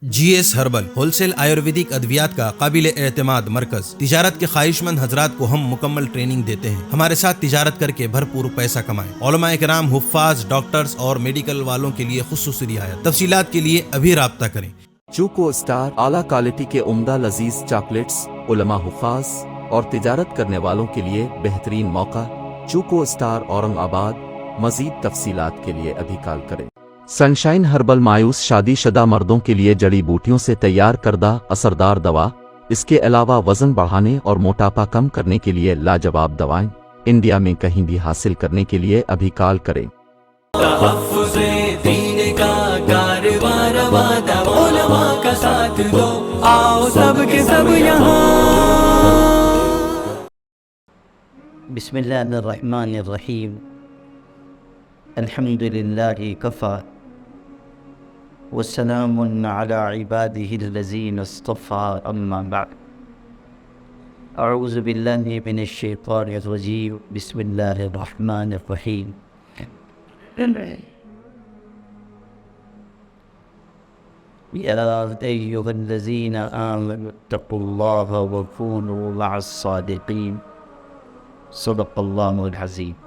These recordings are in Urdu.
جی S herbal wholesale Ayurvedic ادویات کا قابل اعتماد مرکز۔ تجارت کے خواہش مند حضرات کو ہم مکمل ٹریننگ دیتے ہیں۔ ہمارے ساتھ تجارت کر کے بھرپور پیسہ کمائیں۔ علماء کرام، حفاظ، ڈاکٹرز اور میڈیکل والوں کے لیے خصوصی رعایت۔ تفصیلات کے لیے ابھی رابطہ کریں۔ چوکو اسٹار اعلیٰ کوالٹی کے عمدہ لذیذ چاکلیٹس، علماء، حفاظ اور تجارت کرنے والوں کے لیے بہترین موقع۔ چوکو اسٹار اورنگ آباد۔ مزید تفصیلات کے لیے ابھی کال کریں۔ سنشائن ہربل مایوس شادی شدہ مردوں کے لیے جڑی بوٹیوں سے تیار کردہ اثردار دوا۔ اس کے علاوہ وزن بڑھانے اور موٹاپا کم کرنے کے لیے لاجواب دوائیں انڈیا میں کہیں بھی حاصل کرنے کے لیے ابھی کال کریں۔ تحفظ دین کا کاروبار وعدہ علماء کا ساتھ دو، آؤ سب کے سب یہاں۔ بسم اللہ الرحمن الرحیم۔ الحمد للہ کفا والسلام علی عباده الذین اصطفى، اما بعد۔ اعوذ باللہ من الشیطان الرجیم، بسم اللہ الرحمن الرحیم۔ یا ایھا الذین آمنوا اتقوا اللہ وکونوا مع الصادقین، صدق اللہ العظیم۔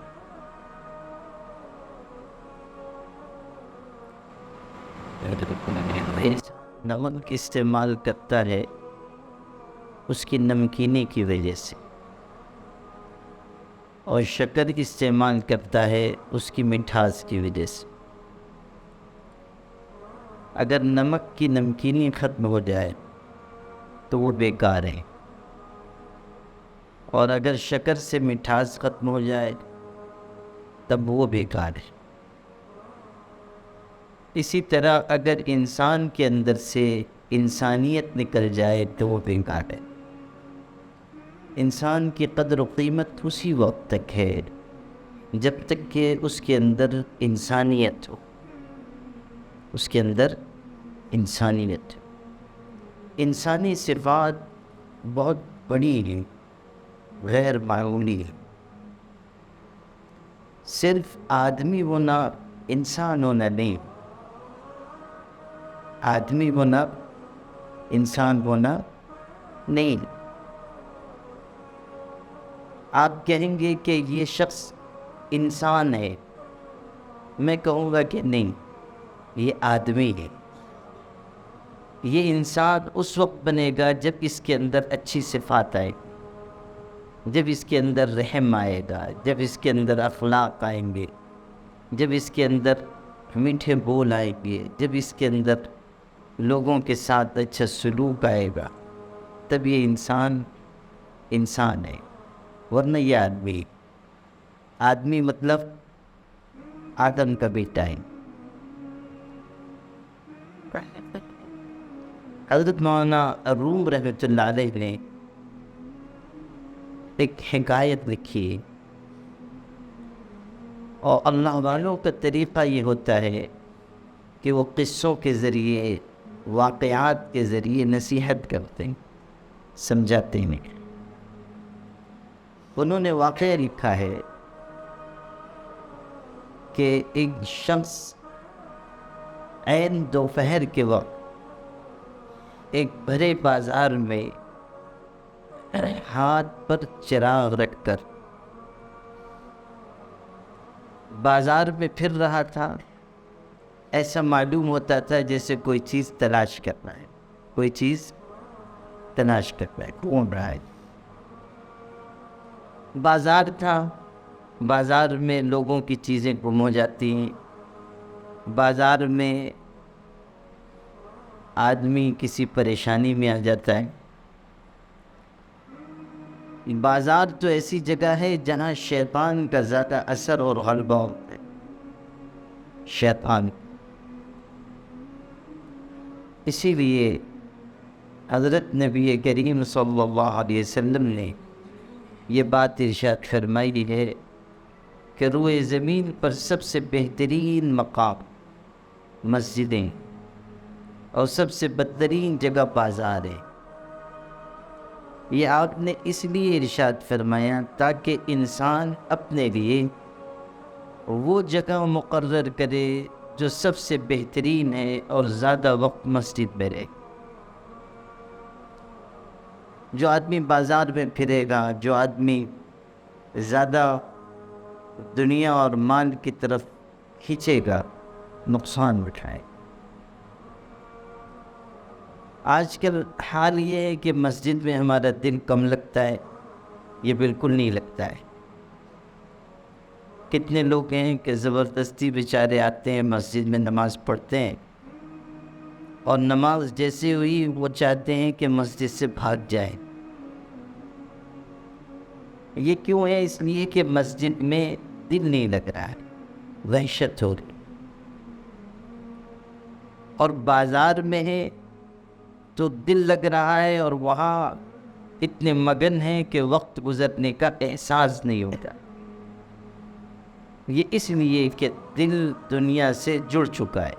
نمک استعمال کرتا ہے اس کی نمکینی کی وجہ سے، اور شکر استعمال کرتا ہے اس کی مٹھاس کی وجہ سے۔ اگر نمک کی نمکینی ختم ہو جائے تو وہ بیکار ہے، اور اگر شکر سے مٹھاس ختم ہو جائے تب وہ بیکار ہے۔ اسی طرح اگر انسان کے اندر سے انسانیت نکل جائے تو وہ بیکار ہے۔ انسان کی قدر و قیمت اسی وقت تک ہے جب تک کہ اس کے اندر انسانیت ہو، اس کے اندر انسانیت ہو۔ انسانی صفات بہت بڑی ہیں، غیر معمولی ہے۔ صرف آدمی ہونا، انسان ہونا نہیں، آدمی ہونا، انسان ہونا نہیں۔ آپ کہیں گے کہ یہ شخص انسان ہے، میں کہوں گا کہ نہیں، یہ آدمی ہے۔ یہ انسان اس وقت بنے گا جب اس کے اندر اچھی صفات آئے، جب اس کے اندر رحم آئے گا، جب اس کے اندر اخلاق آئیں گے، جب اس کے اندر میٹھے بول آئیں گے، جب اس کے اندر لوگوں کے ساتھ اچھا سلوک آئے گا، تب یہ انسان انسان ہے، ورنہ یہ آدمی۔ آدمی مطلب آدم کا بیٹا ہے۔ حضرت مولانا روم رحمۃ اللہ علیہ نے ایک حکایت لکھی، اور اللہ والوں کا طریقہ یہ ہوتا ہے کہ وہ قصوں کے ذریعے، واقعات کے ذریعے نصیحت کرتے ہیں، سمجھاتے ہیں۔ انہوں نے واقعہ لکھا ہے کہ ایک شخص عین دوپہر کے وقت ایک بھرے بازار میں ہاتھ پر چراغ رکھ کر بازار میں پھر رہا تھا۔ ایسا معلوم ہوتا تھا جیسے کوئی چیز تلاش کرنا ہے، کوئی چیز تلاش کرنا ہے، ڈھونڈ رہا ہے۔ بازار تھا، بازار میں لوگوں کی چیزیں گم ہو جاتی ہیں، بازار میں آدمی کسی پریشانی میں آ جاتا ہے۔ بازار تو ایسی جگہ ہے جہاں شیطان کا زیادہ اثر اور غلبہ ہوتا ہے، شیطان۔ اسی لیے حضرت نبی کریم صلی اللہ علیہ وسلم نے یہ بات ارشاد فرمائی ہے کہ روئے زمین پر سب سے بہترین مقام مسجدیں اور سب سے بدترین جگہ بازار ہے۔ یہ آپ نے اس لیے ارشاد فرمایا تاکہ انسان اپنے لیے وہ جگہ مقرر کرے جو سب سے بہترین ہے اور زیادہ وقت مسجد میں رہے. جو آدمی بازار میں پھرے گا، جو آدمی زیادہ دنیا اور مال کی طرف کھینچے گا، نقصان اٹھائے. آج کل حال یہ ہے کہ مسجد میں ہمارا دل کم لگتا ہے، یہ بالکل نہیں لگتا ہے. کتنے لوگ ہیں کہ زبردستی بیچارے آتے ہیں مسجد میں نماز پڑھتے ہیں، اور نماز جیسے ہوئی وہ چاہتے ہیں کہ مسجد سے بھاگ جائیں. یہ کیوں ہے؟ اس لیے کہ مسجد میں دل نہیں لگ رہا ہے، وحشت ہو رہی. اور بازار میں ہے تو دل لگ رہا ہے، اور وہاں اتنے مگن ہیں کہ وقت گزرنے کا احساس نہیں ہوتا. یہ اس لیے کہ دل دنیا سے جڑ چکا ہے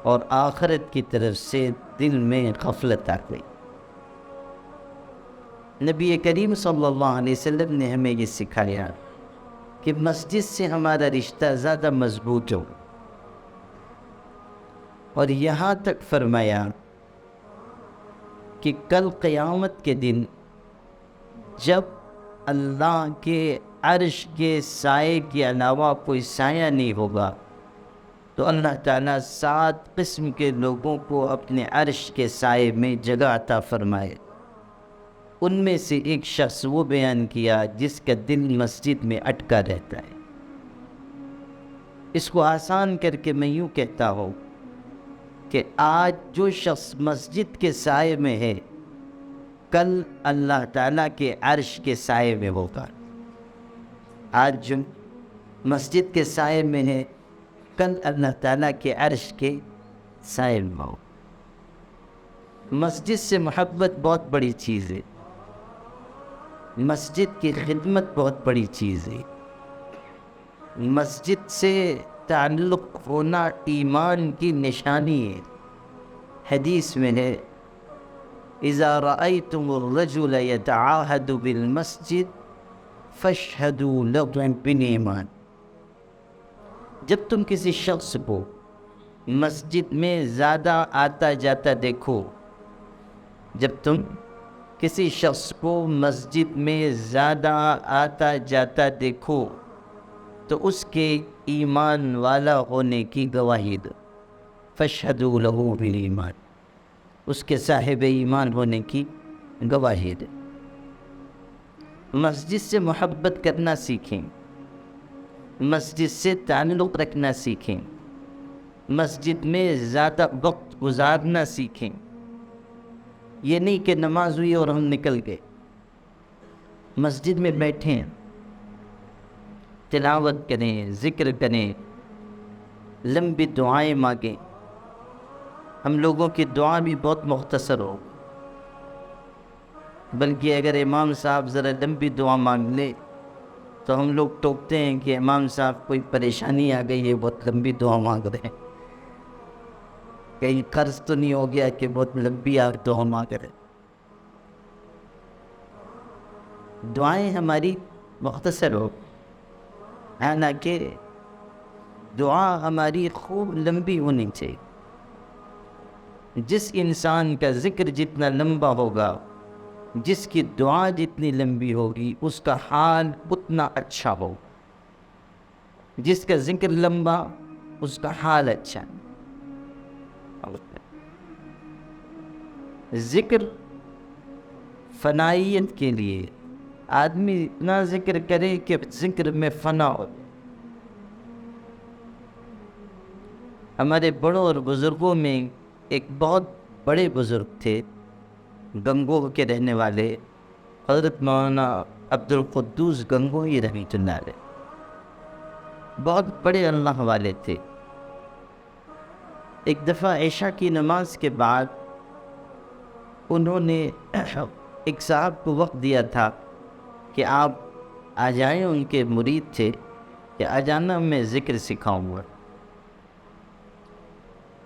اور آخرت کی طرف سے دل میں غفلت آ گئی. نبی کریم صلی اللہ علیہ وسلم نے ہمیں یہ سکھایا کہ مسجد سے ہمارا رشتہ زیادہ مضبوط ہو، اور یہاں تک فرمایا کہ کل قیامت کے دن جب اللہ کے عرش کے سائے کے علاوہ کوئی سایہ نہیں ہوگا تو اللہ تعالیٰ 7 قسم کے لوگوں کو اپنے عرش کے سائے میں جگہ عطا فرمائے. ان میں سے ایک شخص وہ بیان کیا جس کا دل مسجد میں اٹکا رہتا ہے. اس کو آسان کر کے میں یوں کہتا ہوں کہ آج جو شخص مسجد کے سائے میں ہے کل اللہ تعالیٰ کے عرش کے سائے میں ہوگا. آج جو مسجد کے سائے میں ہے کل اللہ تعالیٰ کے عرش کے سائے میں ہو. مسجد سے محبت بہت بڑی چیز ہے، مسجد کی خدمت بہت بڑی چیز ہے. مسجد سے تعلق ہونا ایمان کی نشانی ہے. حدیث میں ہے اذا رأيتم الرجل يتعاهد بالمسجد فاشهدوا له بالایمان. جب تم کسی شخص کو مسجد میں زیادہ آتا جاتا دیکھو، جب تم کسی شخص کو مسجد میں زیادہ آتا جاتا دیکھو تو اس کے ایمان والا ہونے کی گواہی دو. فاشهدوا له بالایمان، اس کے صاحب ایمان ہونے کی گواہی دے. مسجد سے محبت کرنا سیکھیں، مسجد سے تعلق رکھنا سیکھیں، مسجد میں زیادہ وقت گزارنا سیکھیں. یہ نہیں کہ نماز ہوئی اور ہم نکل گئے. مسجد میں بیٹھیں، تلاوت کریں، ذکر کریں، لمبی دعائیں مانگیں. ہم لوگوں کی دعا بھی بہت مختصر ہو، بلکہ اگر امام صاحب ذرا لمبی دعا مانگ لے تو ہم لوگ ٹوکتے ہیں کہ امام صاحب کوئی پریشانی آ گئی ہے، بہت لمبی دعا مانگ رہے ہیں، کہیں قرض تو نہیں ہو گیا کہ بہت لمبی آپ دعا مانگ رہے ہیں. دعائیں ہماری مختصر ہو، حالانکہ دعا ہماری خوب لمبی ہونی چاہیے. جس انسان کا ذکر جتنا لمبا ہوگا، جس کی دعا جتنی لمبی ہوگی، اس کا حال اتنا اچھا ہو. جس کا ذکر لمبا اس کا حال اچھا. ذکر فنائیت کے لیے آدمی اتنا ذکر کرے کہ ذکر میں فنا ہو. ہمارے بڑوں اور بزرگوں میں ایک بہت بڑے بزرگ تھے، گنگوہ کے رہنے والے حضرت مولانا عبد القدوس گنگوہی رحمۃ اللہ علیہ. بہت بڑے اللہ والے تھے. ایک دفعہ عشاء کی نماز کے بعد انہوں نے ایک صاحب کو وقت دیا تھا کہ آپ آ جائیں. ان کے مرید تھے کہ آ جانا، میں ذکر سکھاؤں گا.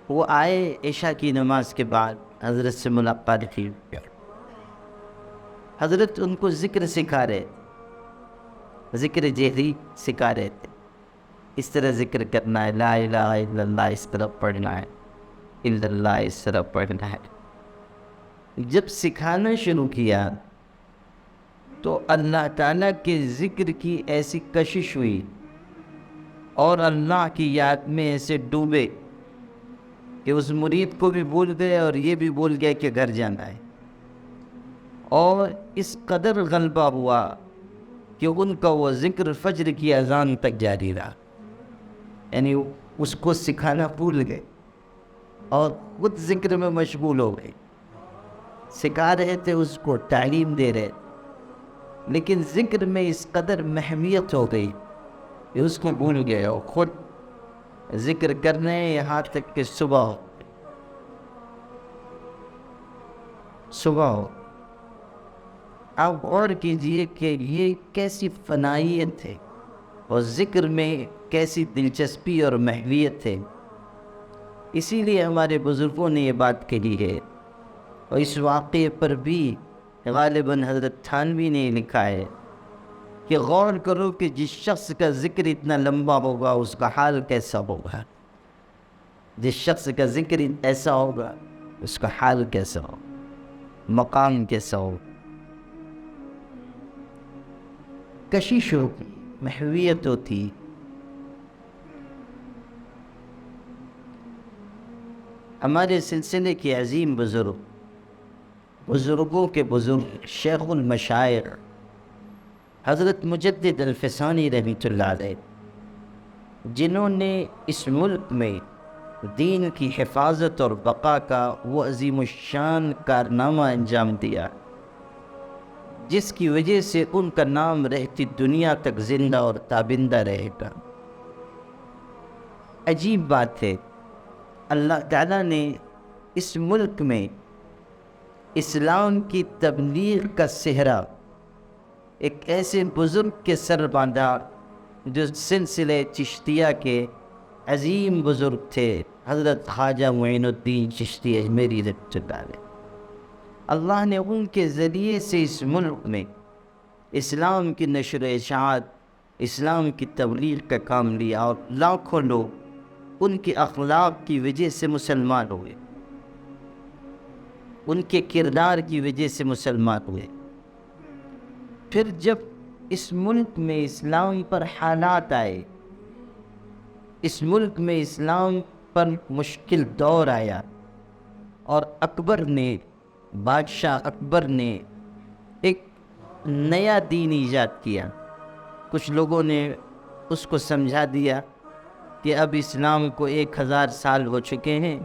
وہ آئے، عشاء کی نماز کے بعد حضرت سے ملاقات کی. حضرت ان کو ذکر سکھا رہے، ذکر جہری سکھا رہے تھے. اس طرح ذکر کرنا ہے، لا الہ الا اللہ اس طرح پڑھنا ہے، الا اللہ اس طرح پڑھنا ہے۔ جب سکھانا شروع کیا تو اللہ تعالیٰ کے ذکر کی ایسی کشش ہوئی اور اللہ کی یاد میں ایسے ڈوبے کہ اس مرید کو بھی بھول گئے اور یہ بھی بھول گئے کہ گھر جانا ہے، اور اس قدر غلبہ ہوا کہ ان کا وہ ذکر فجر کی اذان تک جاری رہا، یعنی اس کو سکھانا بھول گئے اور خود ذکر میں مشغول ہو گئے۔ سکھا رہے تھے، اس کو تعلیم دے رہے، لیکن ذکر میں اس قدر محمیت ہو گئی کہ اس کو بھول گئے اور خود ذکر کرنے یہاں تک کہ صبح ہو۔ آپ غور کیجئے کہ یہ کیسی فنائیت ہے اور ذکر میں کیسی دلچسپی اور محویت ہے۔ اسی لیے ہمارے بزرگوں نے یہ بات کہی ہے، اور اس واقعے پر بھی غالباً حضرت تھانوی نے لکھا ہے کہ غور کرو کہ جس شخص کا ذکر اتنا لمبا ہوگا اس کا حال کیسا ہوگا، جس شخص کا ذکر ایسا ہوگا اس کا حال کیسا ہو، مقام کیسا ہو۔ کشش ہوتی، محویت ہوتی۔ ہمارے سلسلے کے عظیم بزرگوں کے بزرگ شیخ المشائخ حضرت مجدد الفسانی رحمۃ اللہ علیہ، جنہوں نے اس ملک میں دین کی حفاظت اور بقا کا وہ عظیم الشان کارنامہ انجام دیا جس کی وجہ سے ان کا نام رہتی دنیا تک زندہ اور تابندہ رہے گا۔ عجیب بات ہے، اللہ تعالیٰ نے اس ملک میں اسلام کی تبلیغ کا صحرا ایک ایسے بزرگ کے سر باندھا جو سلسلے چشتیہ کے عظیم بزرگ تھے، حضرت خواجہ معین الدین چشتی اجمیری رحمۃ اللہ علیہ۔ اللہ نے ان کے ذریعے سے اس ملک میں اسلام کی نشر و اشاعت، اسلام کی تبلیغ کا کام لیا، اور لاکھوں لوگ ان کے اخلاق کی وجہ سے مسلمان ہوئے، ان کے کردار کی وجہ سے مسلمان ہوئے۔ پھر جب اس ملک میں اسلام پر حالات آئے، اس ملک میں اسلام پر مشکل دور آیا، اور بادشاہ اکبر نے ایک نیا دین ایجاد کیا۔ کچھ لوگوں نے اس کو سمجھا دیا کہ اب اسلام کو 1000 سال ہو چکے ہیں،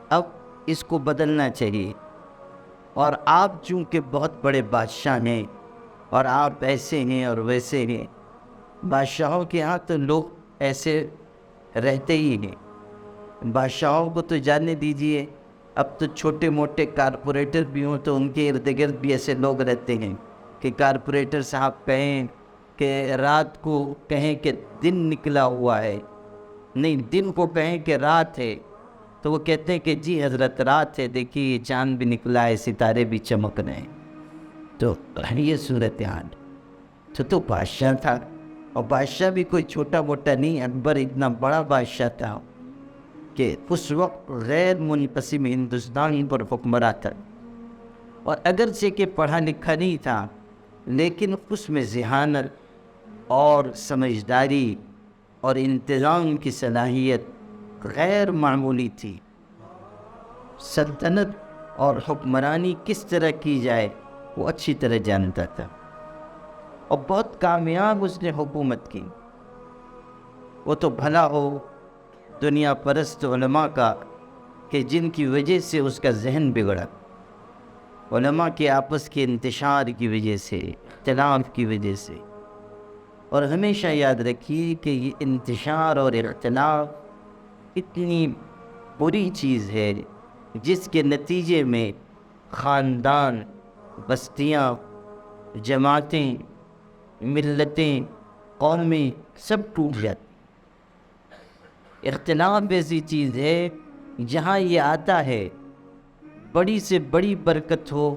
اب اس کو بدلنا چاہیے، اور آپ چونکہ بہت بڑے بادشاہ ہیں اور آپ ایسے ہیں اور ویسے ہیں، بادشاہوں کے ہاں تو لوگ ایسے رہتے ہی ہیں، بادشاہوں کو تو جانے دیجئے، اب تو چھوٹے موٹے کارپوریٹر بھی ہوں تو ان کے ارد گرد بھی ایسے لوگ رہتے ہیں کہ کارپوریٹر صاحب کہیں کہ رات کو کہیں کہ دن نکلا ہوا ہے، نہیں دن کو کہیں کہ رات ہے، تو وہ کہتے ہیں کہ جی حضرت رات ہے، دیکھیے یہ چاند بھی نکلا ہے، ستارے بھی چمک رہے ہیں۔ تو یہ صورتحال تو بادشاہ تھا، اور بادشاہ بھی کوئی چھوٹا موٹا نہیں، اکبر اتنا بڑا بادشاہ تھا کہ اس وقت غیر منقسم ہندوستان پر حکمراں تھا، اور اگرچہ کہ پڑھا لکھا نہیں تھا لیکن اس میں ذہانت اور سمجھداری اور انتظام کی صلاحیت غیر معمولی تھی۔ سلطنت اور حکمرانی کس طرح کی جائے وہ اچھی طرح جانتا تھا، اور بہت کامیاب اس نے حکومت کی۔ وہ تو بھلا ہو دنیا پرست علماء کا کہ جن کی وجہ سے اس کا ذہن بگڑا، علماء کے آپس کے انتشار کی وجہ سے، اختلاف کی وجہ سے۔ اور ہمیشہ یاد رکھیے کہ یہ انتشار اور اختلاف اتنی بری چیز ہے جس کے نتیجے میں خاندان، بستیاں، جماعتیں، ملتیں، قومیں سب ٹوٹ جاتی۔ اختلاف ایسی چیز ہے جہاں یہ آتا ہے بڑی سے بڑی برکت ہو،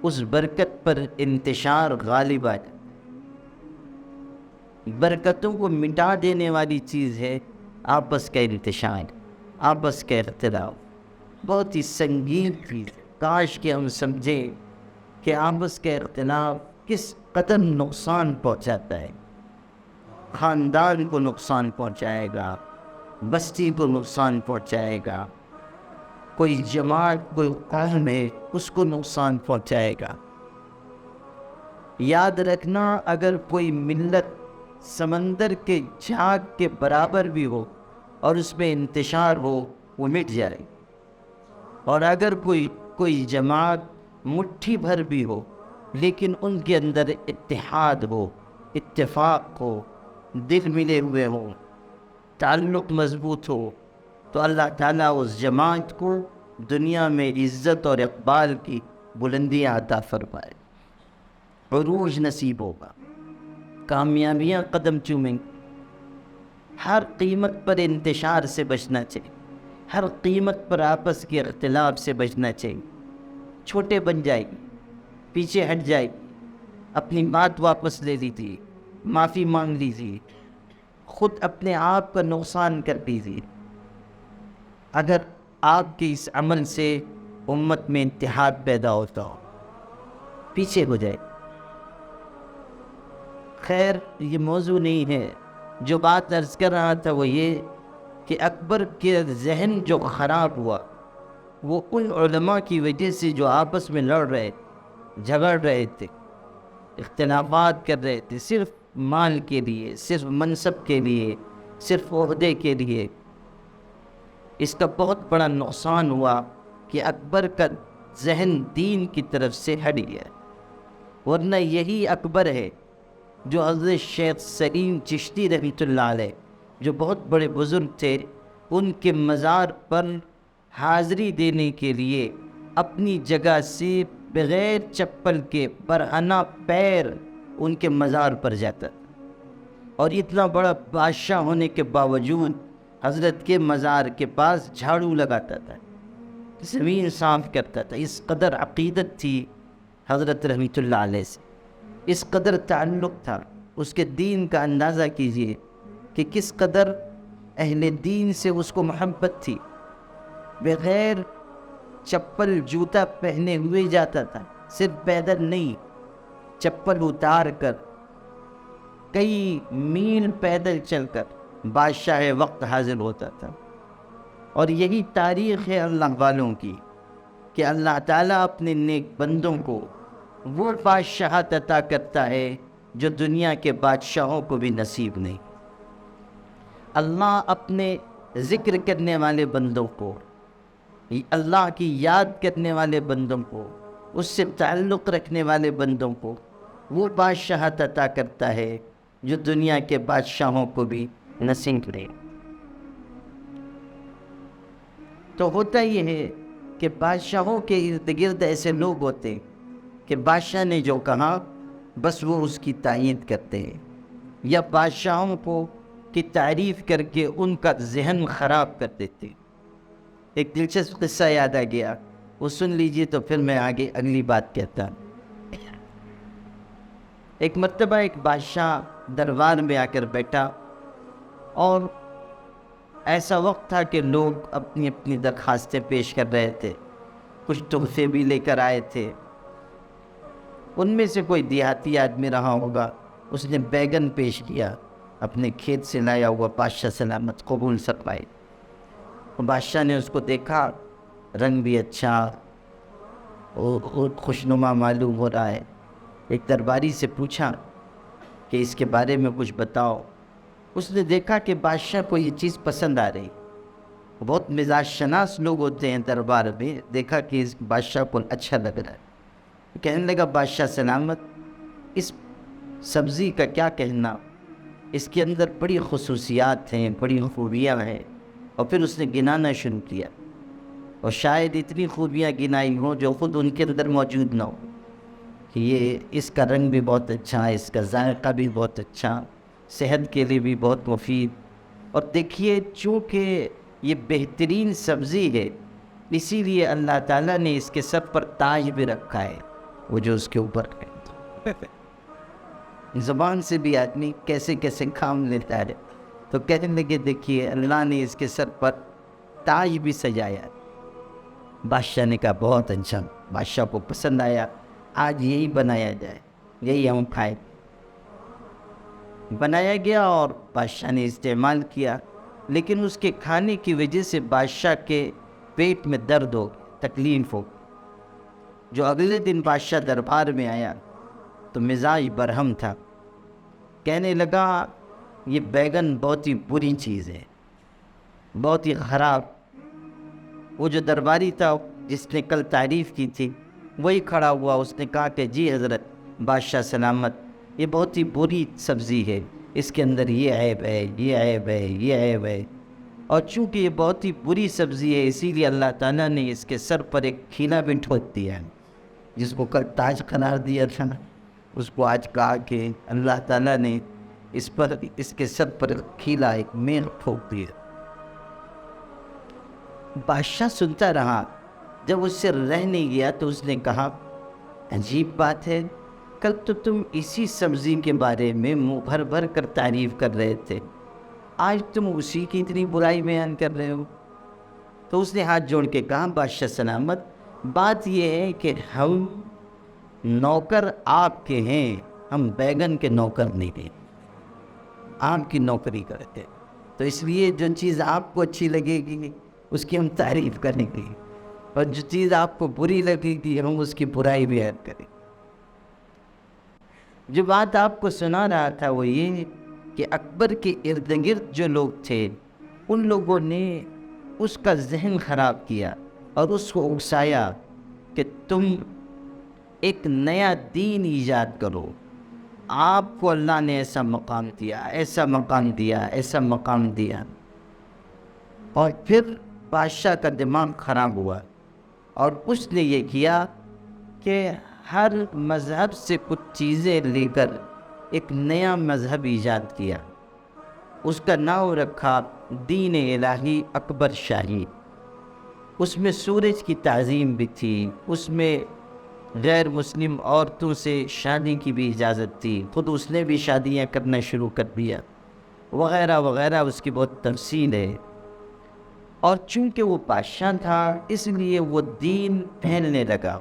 اس برکت پر انتشار غالب آ جاتا۔ برکتوں کو مٹا دینے والی چیز ہے آپس کا انتشار، آپس کا اختلاف، بہت ہی سنگین چیز ہے۔ کاش کہ ہم سمجھیں کہ آپس کا اختلاف کس قدر نقصان پہنچاتا ہے، خاندان کو نقصان پہنچائے گا، بستی کو نقصان پہنچائے گا، کوئی جماعت کوئی قوم ہے اس کو نقصان پہنچائے گا۔ یاد رکھنا، اگر کوئی ملت سمندر کے جھاگ کے برابر بھی ہو اور اس میں انتشار ہو، وہ مٹ جائے، اور اگر کوئی جماعت مٹھی بھر بھی ہو لیکن ان کے اندر اتحاد ہو، اتفاق ہو، دل ملے ہوئے ہوں، تعلق مضبوط ہو، تو اللہ تعالیٰ اس جماعت کو دنیا میں عزت اور اقبال کی بلندیاں عطا فرمائے، عروج نصیب ہوگا، کامیابیاں قدم چومیں گی۔ ہر قیمت پر انتشار سے بچنا چاہیے، ہر قیمت پر آپس کے اختلاف سے بچنا چاہیے۔ چھوٹے بن جائے گی، پیچھے ہٹ جائے گی، اپنی بات واپس لے لیجیے، معافی مانگ لیجیے، خود اپنے آپ کا نقصان کر دیجیے اگر آپ کے اس عمل سے امت میں اتحاد پیدا ہوتا ہو، پیچھے ہو جائے۔ خیر، یہ موضوع نہیں ہے، جو بات عرض کر رہا تھا وہ یہ کہ اکبر کے ذہن جو خراب ہوا وہ ان علماء کی وجہ سے جو آپس میں لڑ رہے تھے، جھگڑ رہے تھے، اختلافات کر رہے تھے، صرف مال کے لیے، صرف منصب کے لیے، صرف عہدے کے لیے۔ اس کا بہت بڑا نقصان ہوا کہ اکبر کا ذہن دین کی طرف سے ہٹ گیا، ورنہ یہی اکبر ہے جو حضرت شیخ سلیم چشتی رحمۃ اللہ علیہ، جو بہت بڑے بزرگ تھے، ان کے مزار پر حاضری دینے کے لیے اپنی جگہ سے بغیر چپل کے برہنہ پیر ان کے مزار پر جاتا تھا، اور اتنا بڑا بادشاہ ہونے کے باوجود حضرت کے مزار کے پاس جھاڑو لگاتا تھا، زمین صاف کرتا تھا۔ اس قدر عقیدت تھی حضرت رحمۃ اللہ علیہ سے، اس قدر تعلق تھا، اس کے دین کا اندازہ کیجئے کہ کس قدر اہل دین سے اس کو محبت تھی۔ بغیر چپل جوتا پہنے ہوئے جاتا تھا، صرف پیدل نہیں، چپل اتار کر کئی میل پیدل چل کر بادشاہ وقت حاضر ہوتا تھا۔ اور یہی تاریخ ہے اللہ والوں کی کہ اللہ تعالیٰ اپنے نیک بندوں کو وہ بادشاہت عطا کرتا ہے جو دنیا کے بادشاہوں کو بھی نصیب نہیں۔ اللہ اپنے ذکر کرنے والے بندوں کو، اللہ کی یاد کرنے والے بندوں کو، اس سے تعلق رکھنے والے بندوں کو وہ بادشاہت عطا کرتا ہے جو دنیا کے بادشاہوں کو بھی نصیب نہیں۔ تو ہوتا یہ ہے کہ بادشاہوں کے ارد گرد ایسے لوگ ہوتے ہیں کہ بادشاہ نے جو کہا بس وہ اس کی تائید کرتے ہیں، یا بادشاہوں کو کی تعریف کر کے ان کا ذہن خراب کر دیتے۔ ایک دلچسپ قصہ یاد آ گیا، وہ سن لیجئے تو پھر میں آگے اگلی بات کہتا ہوں۔ ایک مرتبہ ایک بادشاہ دربار میں آ کر بیٹھا، اور ایسا وقت تھا کہ لوگ اپنی اپنی درخواستیں پیش کر رہے تھے، کچھ تحفے بھی لے کر آئے تھے۔ ان میں سے کوئی دیہاتی آدمی رہا ہوگا، اس نے بیگن پیش کیا، اپنے کھیت سے لایا ہوا، بادشاہ سلامت قبول فرمائے۔ بادشاہ نے اس کو دیکھا، رنگ بھی اچھا اور خوشنما معلوم ہو رہا ہے۔ ایک درباری سے پوچھا کہ اس کے بارے میں کچھ بتاؤ۔ اس نے دیکھا کہ بادشاہ کو یہ چیز پسند آ رہی، بہت مزاج شناس لوگ ہوتے ہیں دربار میں، دیکھا کہ اس بادشاہ کو اچھا لگ رہا ہے۔ کہنے لگا بادشاہ سلامت، اس سبزی کا کیا کہنا، اس کے اندر بڑی خصوصیات ہیں، بڑی خوبیاں ہیں۔ اور پھر اس نے گنانا شروع کیا، اور شاید اتنی خوبیاں گنائی ہوں جو خود ان کے اندر موجود نہ ہو، کہ یہ اس کا رنگ بھی بہت اچھا، اس کا ذائقہ بھی بہت اچھا، صحت کے لیے بھی بہت مفید۔ اور دیکھیے، چونکہ یہ بہترین سبزی ہے، اسی لیے اللہ تعالیٰ نے اس کے سر پر تاج بھی رکھا ہے، وہ جو اس کے اوپر ہے۔ زبان سے بھی آدمی کیسے کیسے کام لیتا ہے. تو کہنے لگے دیکھیے اللہ نے اس کے سر پر تاج بھی سجایا. بادشاہ نے کہا بہت اچھا. بادشاہ کو پسند آیا. آج یہی بنایا جائے, یہی ہم کھائیں. بنایا گیا اور بادشاہ نے استعمال کیا, لیکن اس کے کھانے کی وجہ سے بادشاہ کے پیٹ میں درد ہو, تکلیف ہو. جو اگلے دن بادشاہ دربار میں آیا تو مزاج برہم تھا. کہنے لگا یہ بیگن بہت ہی بری چیز ہے, بہت ہی خراب. وہ جو درباری تھا جس نے کل تعریف کی تھی وہی کھڑا ہوا. اس نے کہا کہ جی حضرت بادشاہ سلامت, یہ بہت ہی بری سبزی ہے, اس کے اندر یہ عیب ہے, یہ عیب ہے, یہ عیب ہے. اور چونکہ یہ بہت ہی بری سبزی ہے اسی لیے اللہ تعالیٰ نے اس کے سر پر ایک کھیلا بھی ٹھوک دیا ہے. جس کو کل تاج قرار دیا تھا اس کو آج کہا کہ اللہ تعالیٰ نے اس کے سر پر کھیلا, ایک میل ٹھوک دیا. بادشاہ سنتا رہا. جب اس سے رہ نہیں گیا تو اس نے کہا عجیب بات ہے, کل تو تم اسی سبزی کے بارے میں منہ بھر بھر کر تعریف کر رہے تھے, آج تم اسی کی اتنی برائی بیان کر رہے ہو. تو اس نے ہاتھ جوڑ کے کہا بادشاہ سلامت, بات یہ ہے کہ ہم نوکر آپ کے ہیں, ہم بیگن کے نوکر نہیں ہیں, آپ کی نوکری کرتے. تو اس لیے جو چیز آپ کو اچھی لگے گی اس کی ہم تعریف کریں گے, اور جو چیز آپ کو بری لگے گی ہم اس کی برائی بیان کریں. جو بات آپ کو سنا رہا تھا وہ یہ کہ اکبر کے ارد گرد جو لوگ تھے ان لوگوں نے اس کا ذہن خراب کیا اور اس کو اکسایا کہ تم ایک نیا دین ایجاد کرو. آپ کو اللہ نے ایسا مقام دیا, ایسا مقام دیا, ایسا مقام دیا. اور پھر بادشاہ کا دماغ خراب ہوا اور اس نے یہ کیا کہ ہر مذہب سے کچھ چیزیں لے کر ایک نیا مذہب ایجاد کیا. اس کا نام رکھا دین الہی اکبر شاہی. اس میں سورج کی تعظیم بھی تھی, اس میں غیر مسلم عورتوں سے شادی کی بھی اجازت تھی, خود اس نے بھی شادیاں کرنا شروع کر دیا, وغیرہ وغیرہ. اس کی بہت تفصیل ہے. اور چونکہ وہ بادشاہ تھا اس لیے وہ دین پھیلنے لگا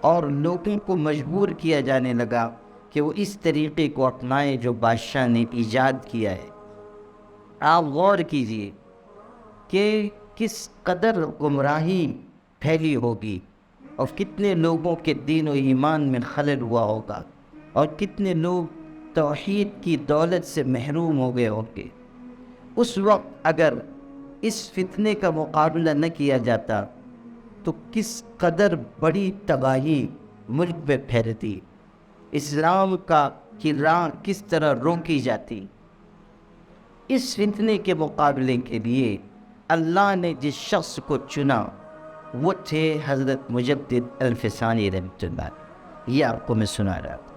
اور لوگوں کو مجبور کیا جانے لگا کہ وہ اس طریقے کو اپنائیں جو بادشاہ نے ایجاد کیا ہے. آپ غور کیجئے کہ کس قدر گمراہی پھیلی ہوگی اور کتنے لوگوں کے دین و ایمان میں خلل ہوا ہوگا اور کتنے لوگ توحید کی دولت سے محروم ہو گئے ہوں گے. اس وقت اگر اس فتنے کا مقابلہ نہ کیا جاتا تو کس قدر بڑی تباہی ملک میں پھیلتی, اسلام کی راہ کس طرح روکی جاتی. اس فتنے کے مقابلے کے لیے اللہ نے جس شخص کو چنا وہ تھے حضرت مجدد الفسانی رحمۃ اللہ. یہ آپ کو میں سنا رہا تھا.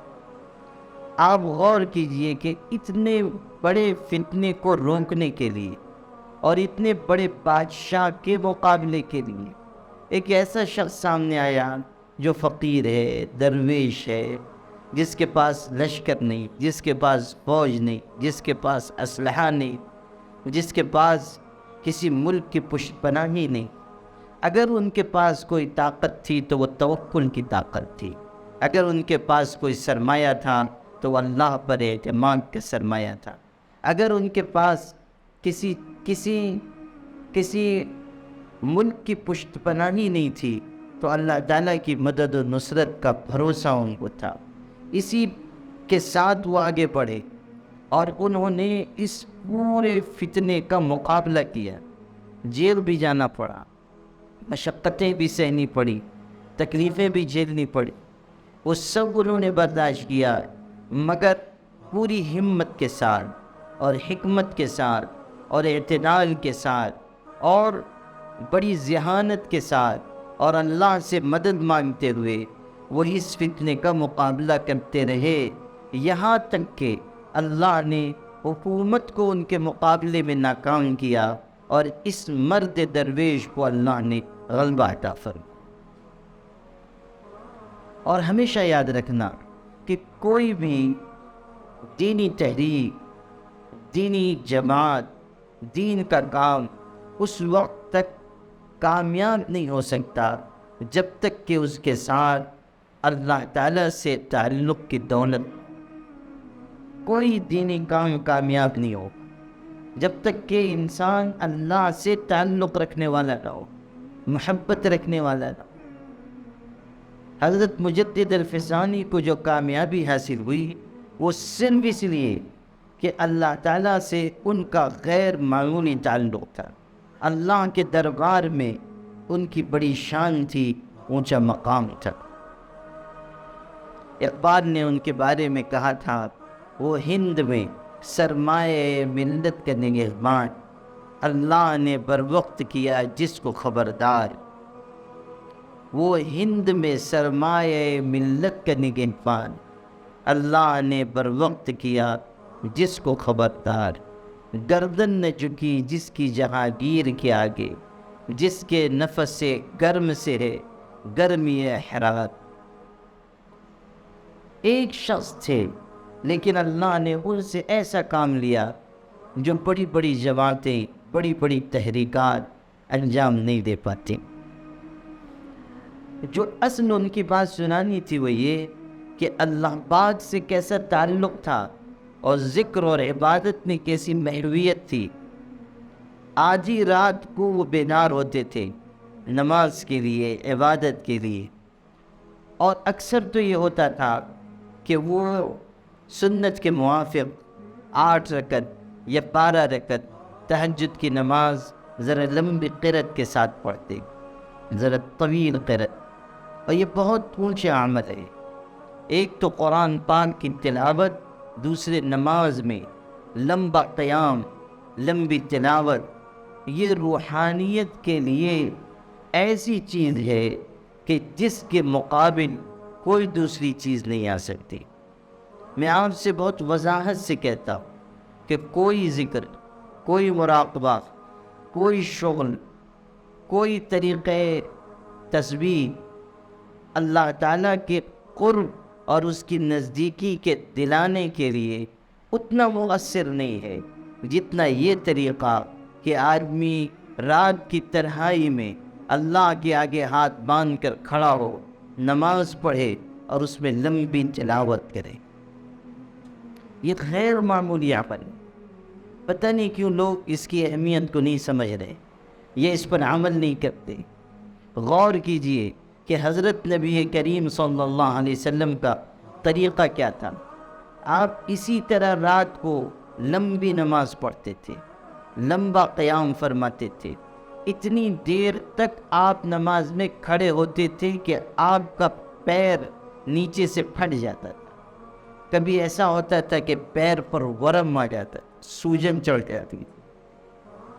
آپ غور کیجئے کہ اتنے بڑے فتنے کو روکنے کے لیے اور اتنے بڑے بادشاہ کے مقابلے کے لیے ایک ایسا شخص سامنے آیا جو فقیر ہے, درویش ہے, جس کے پاس لشکر نہیں, جس کے پاس فوج نہیں, جس کے پاس اسلحہ نہیں, جس کے پاس کسی ملک کی پشت پناہی نہیں. اگر ان کے پاس کوئی طاقت تھی تو وہ توکل کی طاقت تھی. اگر ان کے پاس کوئی سرمایہ تھا تو وہ اللہ پر اعتماد کا سرمایہ تھا. اگر ان کے پاس کسی ملک کی پشت پناہی نہیں تھی تو اللہ تعالیٰ کی مدد و نصرت کا بھروسہ ان کو تھا. اسی کے ساتھ وہ آگے بڑھے اور انہوں نے اس پورے فتنے کا مقابلہ کیا. جیل بھی جانا پڑا, مشقتیں بھی سہنی پڑی, تکلیفیں بھی جھیلنی پڑی, وہ سب انہوں نے برداشت کیا, مگر پوری ہمت کے ساتھ اور حکمت کے ساتھ اور اعتدال کے ساتھ اور بڑی ذہانت کے ساتھ اور اللہ سے مدد مانگتے ہوئے وہ اس فتنے کا مقابلہ کرتے رہے, یہاں تک کہ اللہ نے حکومت کو ان کے مقابلے میں ناکام کیا اور اس مرد درویش کو اللہ نے غلبہ عطا فرمایا. اور ہمیشہ یاد رکھنا کہ کوئی بھی دینی تحریک، دینی جماعت، دین کا کام اس وقت تک کامیاب نہیں ہو سکتا جب تک کہ اس کے ساتھ اللہ تعالیٰ سے تعلق کی دولت۔ کوئی دینی کام کامیاب نہیں ہو جب تک کہ انسان اللہ سے تعلق رکھنے والا نہ ہو، محبت رکھنے والا نہ ہو۔ حضرت مجدد الفسانی کو جو کامیابی حاصل ہوئی وہ صرف اس لیے کہ اللہ تعالیٰ سے ان کا غیر معمولی تعلق تھا، اللہ کے دربار میں ان کی بڑی شان تھی، اونچا مقام تھا۔ اقبال نے ان کے بارے میں کہا تھا، وہ ہند میں سرمایہ ملت کا نگہبان، اللہ نے بر وقت کیا جس کو خبردار۔ وہ ہند میں سرمایہ ملت کا نگہبان، اللہ نے بر وقت کیا جس کو خبردار۔ گردن نہ جھکی جس کی جہانگیر کے آگے، جس کے نفس سے گرم سے ہے گرمی حرارت۔ ایک شخص تھے لیکن اللہ نے ان سے ایسا کام لیا جو بڑی بڑی جماعتیں، بڑی بڑی تحریکات انجام نہیں دے پاتی۔ جو اصل ان کی بات سنانی تھی وہ یہ کہ اللہ پاک سے کیسا تعلق تھا اور ذکر اور عبادت میں کیسی محرویت تھی۔ آدھی رات کو وہ بیدار ہوتے تھے نماز کے لیے، عبادت کے لیے، اور اکثر تو یہ ہوتا تھا کہ وہ سنت کے موافق 8 رکعت یا 12 رکعت تہجد کی نماز ذرا لمبی قرأت کے ساتھ پڑھتے، ذرا طویل قرأت، اور یہ بہت اونچا عمل ہے۔ ایک تو قرآن پاک کی تلاوت، دوسرے نماز میں لمبا قیام، لمبی تلاوت، یہ روحانیت کے لیے ایسی چیز ہے کہ جس کے مقابل کوئی دوسری چیز نہیں آ سکتی۔ میں آپ سے بہت وضاحت سے کہتا ہوں کہ کوئی ذکر، کوئی مراقبہ، کوئی شغل، کوئی طریقہ تسبیح اللہ تعالیٰ کے قرب اور اس کی نزدیکی کے دلانے کے لیے اتنا مؤثر نہیں ہے جتنا یہ طریقہ کہ آدمی رات کی تنہائی میں اللہ کے آگے ہاتھ باندھ کر کھڑا ہو، نماز پڑھے اور اس میں لمبی تلاوت کرے۔ یہ غیر معمولی عمل ہے۔ پتہ نہیں کیوں لوگ اس کی اہمیت کو نہیں سمجھ رہے، یہ اس پر عمل نہیں کرتے۔ غور کیجئے کہ حضرت نبی کریم صلی اللہ علیہ وسلم کا طریقہ کیا تھا۔ آپ اسی طرح رات کو لمبی نماز پڑھتے تھے، لمبا قیام فرماتے تھے، اتنی دیر تک آپ نماز میں کھڑے ہوتے تھے کہ آپ کا پیر نیچے سے پھٹ جاتا تھا۔ کبھی ایسا ہوتا تھا کہ پیر پر ورم آ جاتا، سوجن چڑھ جاتی۔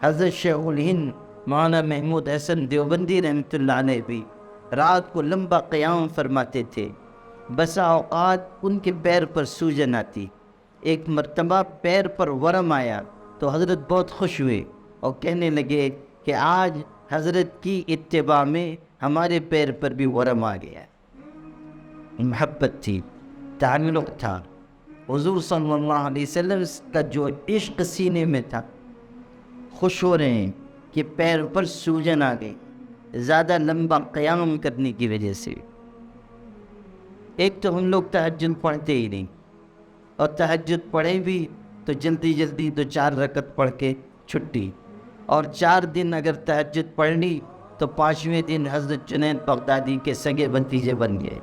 حضرت شیخ الہند مولانا محمود حسن دیوبندی رحمۃ اللہ علیہ بھی رات کو لمبا قیام فرماتے تھے، بسا اوقات ان کے پیر پر سوجن آتی۔ ایک مرتبہ پیر پر ورم آیا تو حضرت بہت خوش ہوئے اور کہنے لگے کہ آج حضرت کی اتباع میں ہمارے پیر پر بھی ورم آ گیا۔ محبت تھی، تعلق تھا، حضور صلی اللہ علیہ وسلم کا جو عشق سینے میں تھا۔ خوش ہو رہے ہیں کہ پیر پر سوجن آ گئی زیادہ لمبا قیام کرنے کی وجہ سے۔ ایک تو ہم لوگ تہجد پڑھتے ہی نہیں، اور تہجد پڑھے بھی تو جلدی جلدی 2-4 رکعت پڑھ کے چھٹی، اور 4 دن اگر تہجد پڑھ لی تو 5ویں دن حضرت جنید بغدادی کے سگے بھتیجے بن گئے۔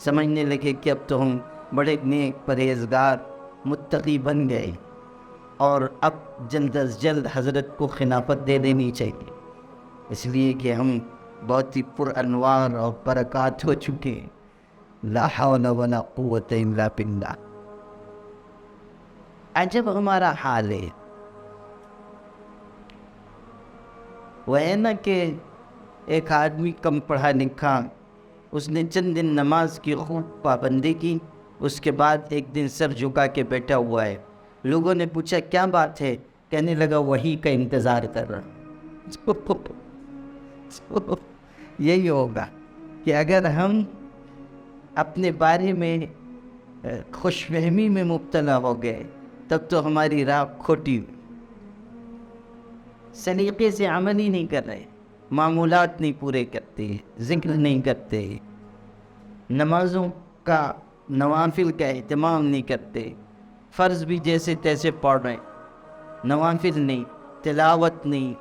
سمجھنے لگے کہ اب تو ہم بڑے نیک پرہیزگار متقی بن گئے، اور اب جلد از جلد حضرت کو خلافت دے دینی چاہیے، اس لیے کہ ہم بہت ہی پر انوار اور برکات ہو چکے ہیں۔ لا حول ولا قوت الا باللہ۔ عجب ہمارا حال ہے۔ وہ ہے نا کہ ایک آدمی کم پڑھا لکھا، اس نے چند دن نماز کی خوب پابندی کی، اس کے بعد ایک دن سر جھکا کے بیٹھا ہوا ہے۔ لوگوں نے پوچھا کیا بات ہے؟ کہنے لگا وحی کا انتظار کر رہا۔ یہی ہوگا کہ اگر ہم اپنے بارے میں خوش فہمی میں مبتلا ہو گئے تب تو ہماری راہ کھوٹی ہوئی۔ سلیقے سے عمل ہی نہیں کر رہے، معمولات نہیں پورے کرتے، ذکر نہیں کرتے، نمازوں کا نوافل کا اہتمام نہیں کرتے، فرض بھی جیسے تیسے پڑھ رہے ہیں، نوافل نہیں، تلاوت نہیں،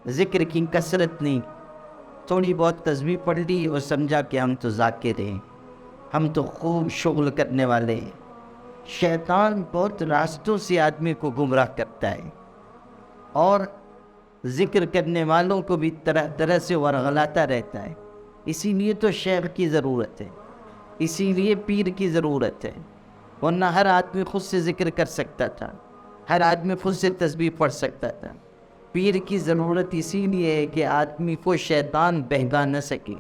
ذکر کی کثرت نہیں، تھوڑی بہت تسبیح پڑھ لی اور سمجھا کہ ہم تو ذاکر ہیں، ہم تو خوب شغل کرنے والے ہیں۔ شیطان بہت راستوں سے آدمی کو گمراہ کرتا ہے اور ذکر کرنے والوں کو بھی طرح طرح سے ورغلاتا رہتا ہے۔ اسی لیے تو شیخ کی ضرورت ہے، اسی لیے پیر کی ضرورت ہے، ورنہ ہر آدمی خود سے ذکر کر سکتا تھا، ہر آدمی خود سے تسبیح پڑھ سکتا تھا۔ پیر کی ضرورت اسی لیے ہے کہ آدمی کو شیطان بہکا نہ سکے،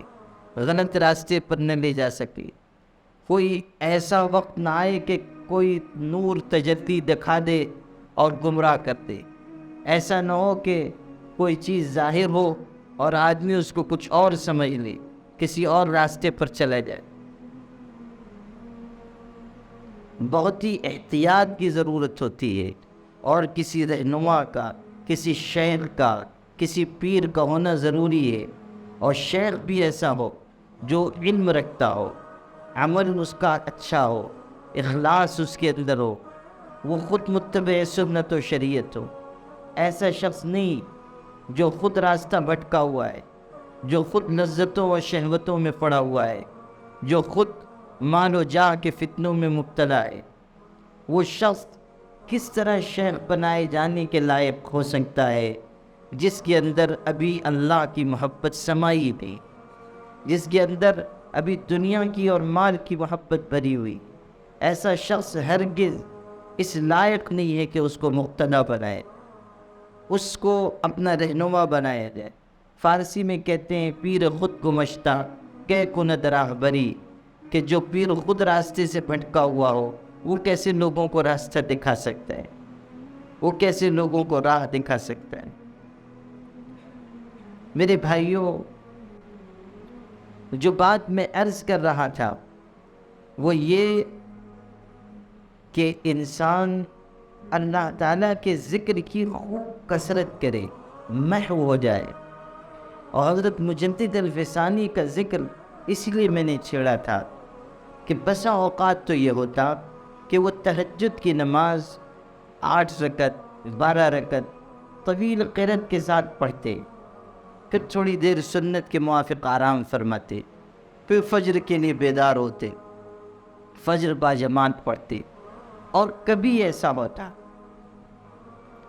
غلط راستے پر نہ لے جا سکے، کوئی ایسا وقت نہ آئے کہ کوئی نور تجلی دکھا دے اور گمراہ کر دے۔ ایسا نہ ہو کہ کوئی چیز ظاہر ہو اور آدمی اس کو کچھ اور سمجھ لے، کسی اور راستے پر چلا جائے۔ بہت ہی احتیاط کی ضرورت ہوتی ہے، اور کسی رہنما کا، کسی شیخ کا، کسی پیر کا ہونا ضروری ہے، اور شیخ بھی ایسا ہو جو علم رکھتا ہو، عمل اس کا اچھا ہو، اخلاص اس کے اندر ہو، وہ خود متبع سنت و شریعت ہو۔ ایسا شخص نہیں جو خود راستہ بھٹکا ہوا ہے، جو خود لذتوں و شہوتوں میں پڑا ہوا ہے، جو خود مال و جاہ کے فتنوں میں مبتلا ہے۔ وہ شخص کس طرح شیخ بنائے جانے کے لائق ہو سکتا ہے جس کے اندر ابھی اللہ کی محبت سمائی نہیں، جس کے اندر ابھی دنیا کی اور مال کی محبت بھری ہوئی؟ ایسا شخص ہرگز اس لائق نہیں ہے کہ اس کو مقتدا بنائے، اس کو اپنا رہنما بنایا جائے۔ فارسی میں کہتے ہیں پیر خود گمشتہ کہ کند راہ بری، کہ جو پیر خود راستے سے بھٹکا ہوا ہو وہ کیسے لوگوں کو راستہ دکھا سکتا ہے، وہ کیسے لوگوں کو راہ دکھا سکتا ہے؟ میرے بھائیوں، جو بات میں عرض کر رہا تھا وہ یہ کہ انسان اللہ تعالیٰ کے ذکر کی خوب کثرت کرے، محو ہو جائے۔ اور حضرت مجدد الفسانی کا ذکر اس لیے میں نے چھیڑا تھا کہ بسا اوقات تو یہ ہوتا کہ وہ تہجد کی نماز 8 رکعت 12 رکعت طویل قرأت کے ساتھ پڑھتے، پھر تھوڑی دیر سنت کے موافق آرام فرماتے، پھر فجر کے لیے بیدار ہوتے، فجر با جماعت پڑھتے۔ اور کبھی ایسا ہوتا،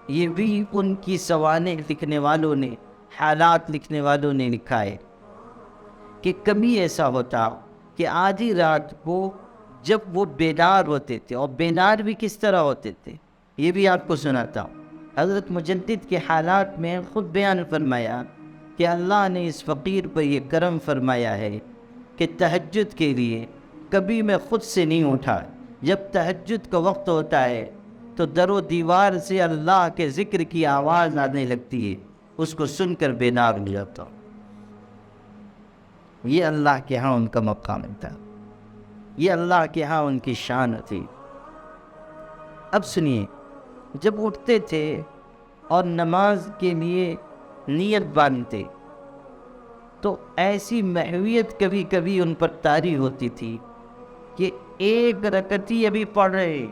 یہ بھی ان کی سوانح لکھنے والوں نے، حالات لکھنے والوں نے لکھا ہے کہ کبھی ایسا ہوتا کہ آدھی رات کو جب وہ بیدار ہوتے تھے، اور بیدار بھی کس طرح ہوتے تھے یہ بھی آپ کو سناتا ہوں۔ حضرت مجدد کے حالات میں خود بیان فرمایا کہ اللہ نے اس فقیر پر یہ کرم فرمایا ہے کہ تہجد کے لیے کبھی میں خود سے نہیں اٹھا، جب تہجد کا وقت ہوتا ہے تو در و دیوار سے اللہ کے ذکر کی آواز آنے لگتی ہے، اس کو سن کر بیدار ہو جاتا ہوں۔ یہ اللہ کے ہاں ان کا مقام تھا، یہ اللہ کے ہاں ان کی شان تھی۔ اب سنیے، جب اٹھتے تھے اور نماز کے لیے نیت باندھتے تو ایسی محویت کبھی کبھی ان پر طاری ہوتی تھی کہ 1 رکعت ہی ابھی پڑھ رہے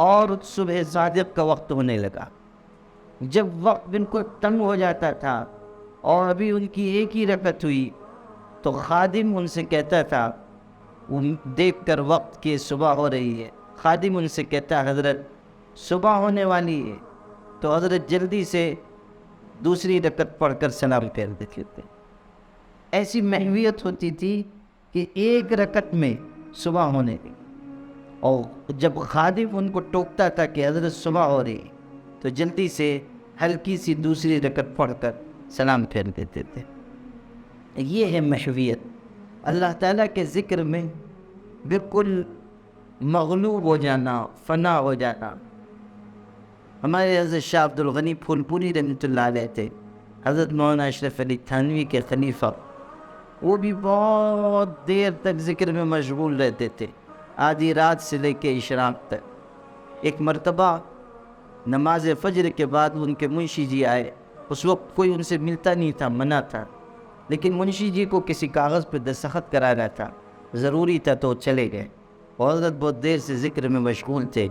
اور صبح صادق کا وقت ہونے لگا۔ جب وقت بالکل تنگ ہو جاتا تھا اور ابھی ان کی 1 ہی رکعت ہوئی تو خادم ان سے کہتا تھا، وہ دیکھ کر وقت کی صبح ہو رہی ہے، خادم ان سے کہتا، حضرت صبح ہونے والی ہے، تو حضرت جلدی سے دوسری رکعت پڑھ کر سلام پھیر دیتے تھے۔ ایسی محویت ہوتی تھی کہ 1 رکعت میں صبح ہونے لگی، اور جب خادم ان کو ٹوکتا تھا کہ حضرت صبح ہو رہی تو جلدی سے ہلکی سی دوسری رکعت پڑھ کر سلام پھیر دیتے تھے۔ یہ ہے محویت، اللہ تعالیٰ کے ذکر میں بالکل مغلوب ہو جانا، فنا ہو جانا۔ ہمارے حضرت شاہ عبد الغنی پھولپوری رحمۃ اللہ علیہ تھے، حضرت مولانا اشرف علی تھانوی کے خلیفہ، وہ بھی بہت دیر تک ذکر میں مشغول رہتے تھے، آدھی رات سے لے کے اشراق تک۔ ایک مرتبہ نماز فجر کے بعد ان کے منشی جی آئے۔ اس وقت کوئی ان سے ملتا نہیں تھا، منع تھا، لیکن منشی جی کو کسی کاغذ پہ دستخط کرانا تھا، ضروری تھا، تو چلے گئے۔ اور حضرت بہت دیر سے ذکر میں مشغول تھے۔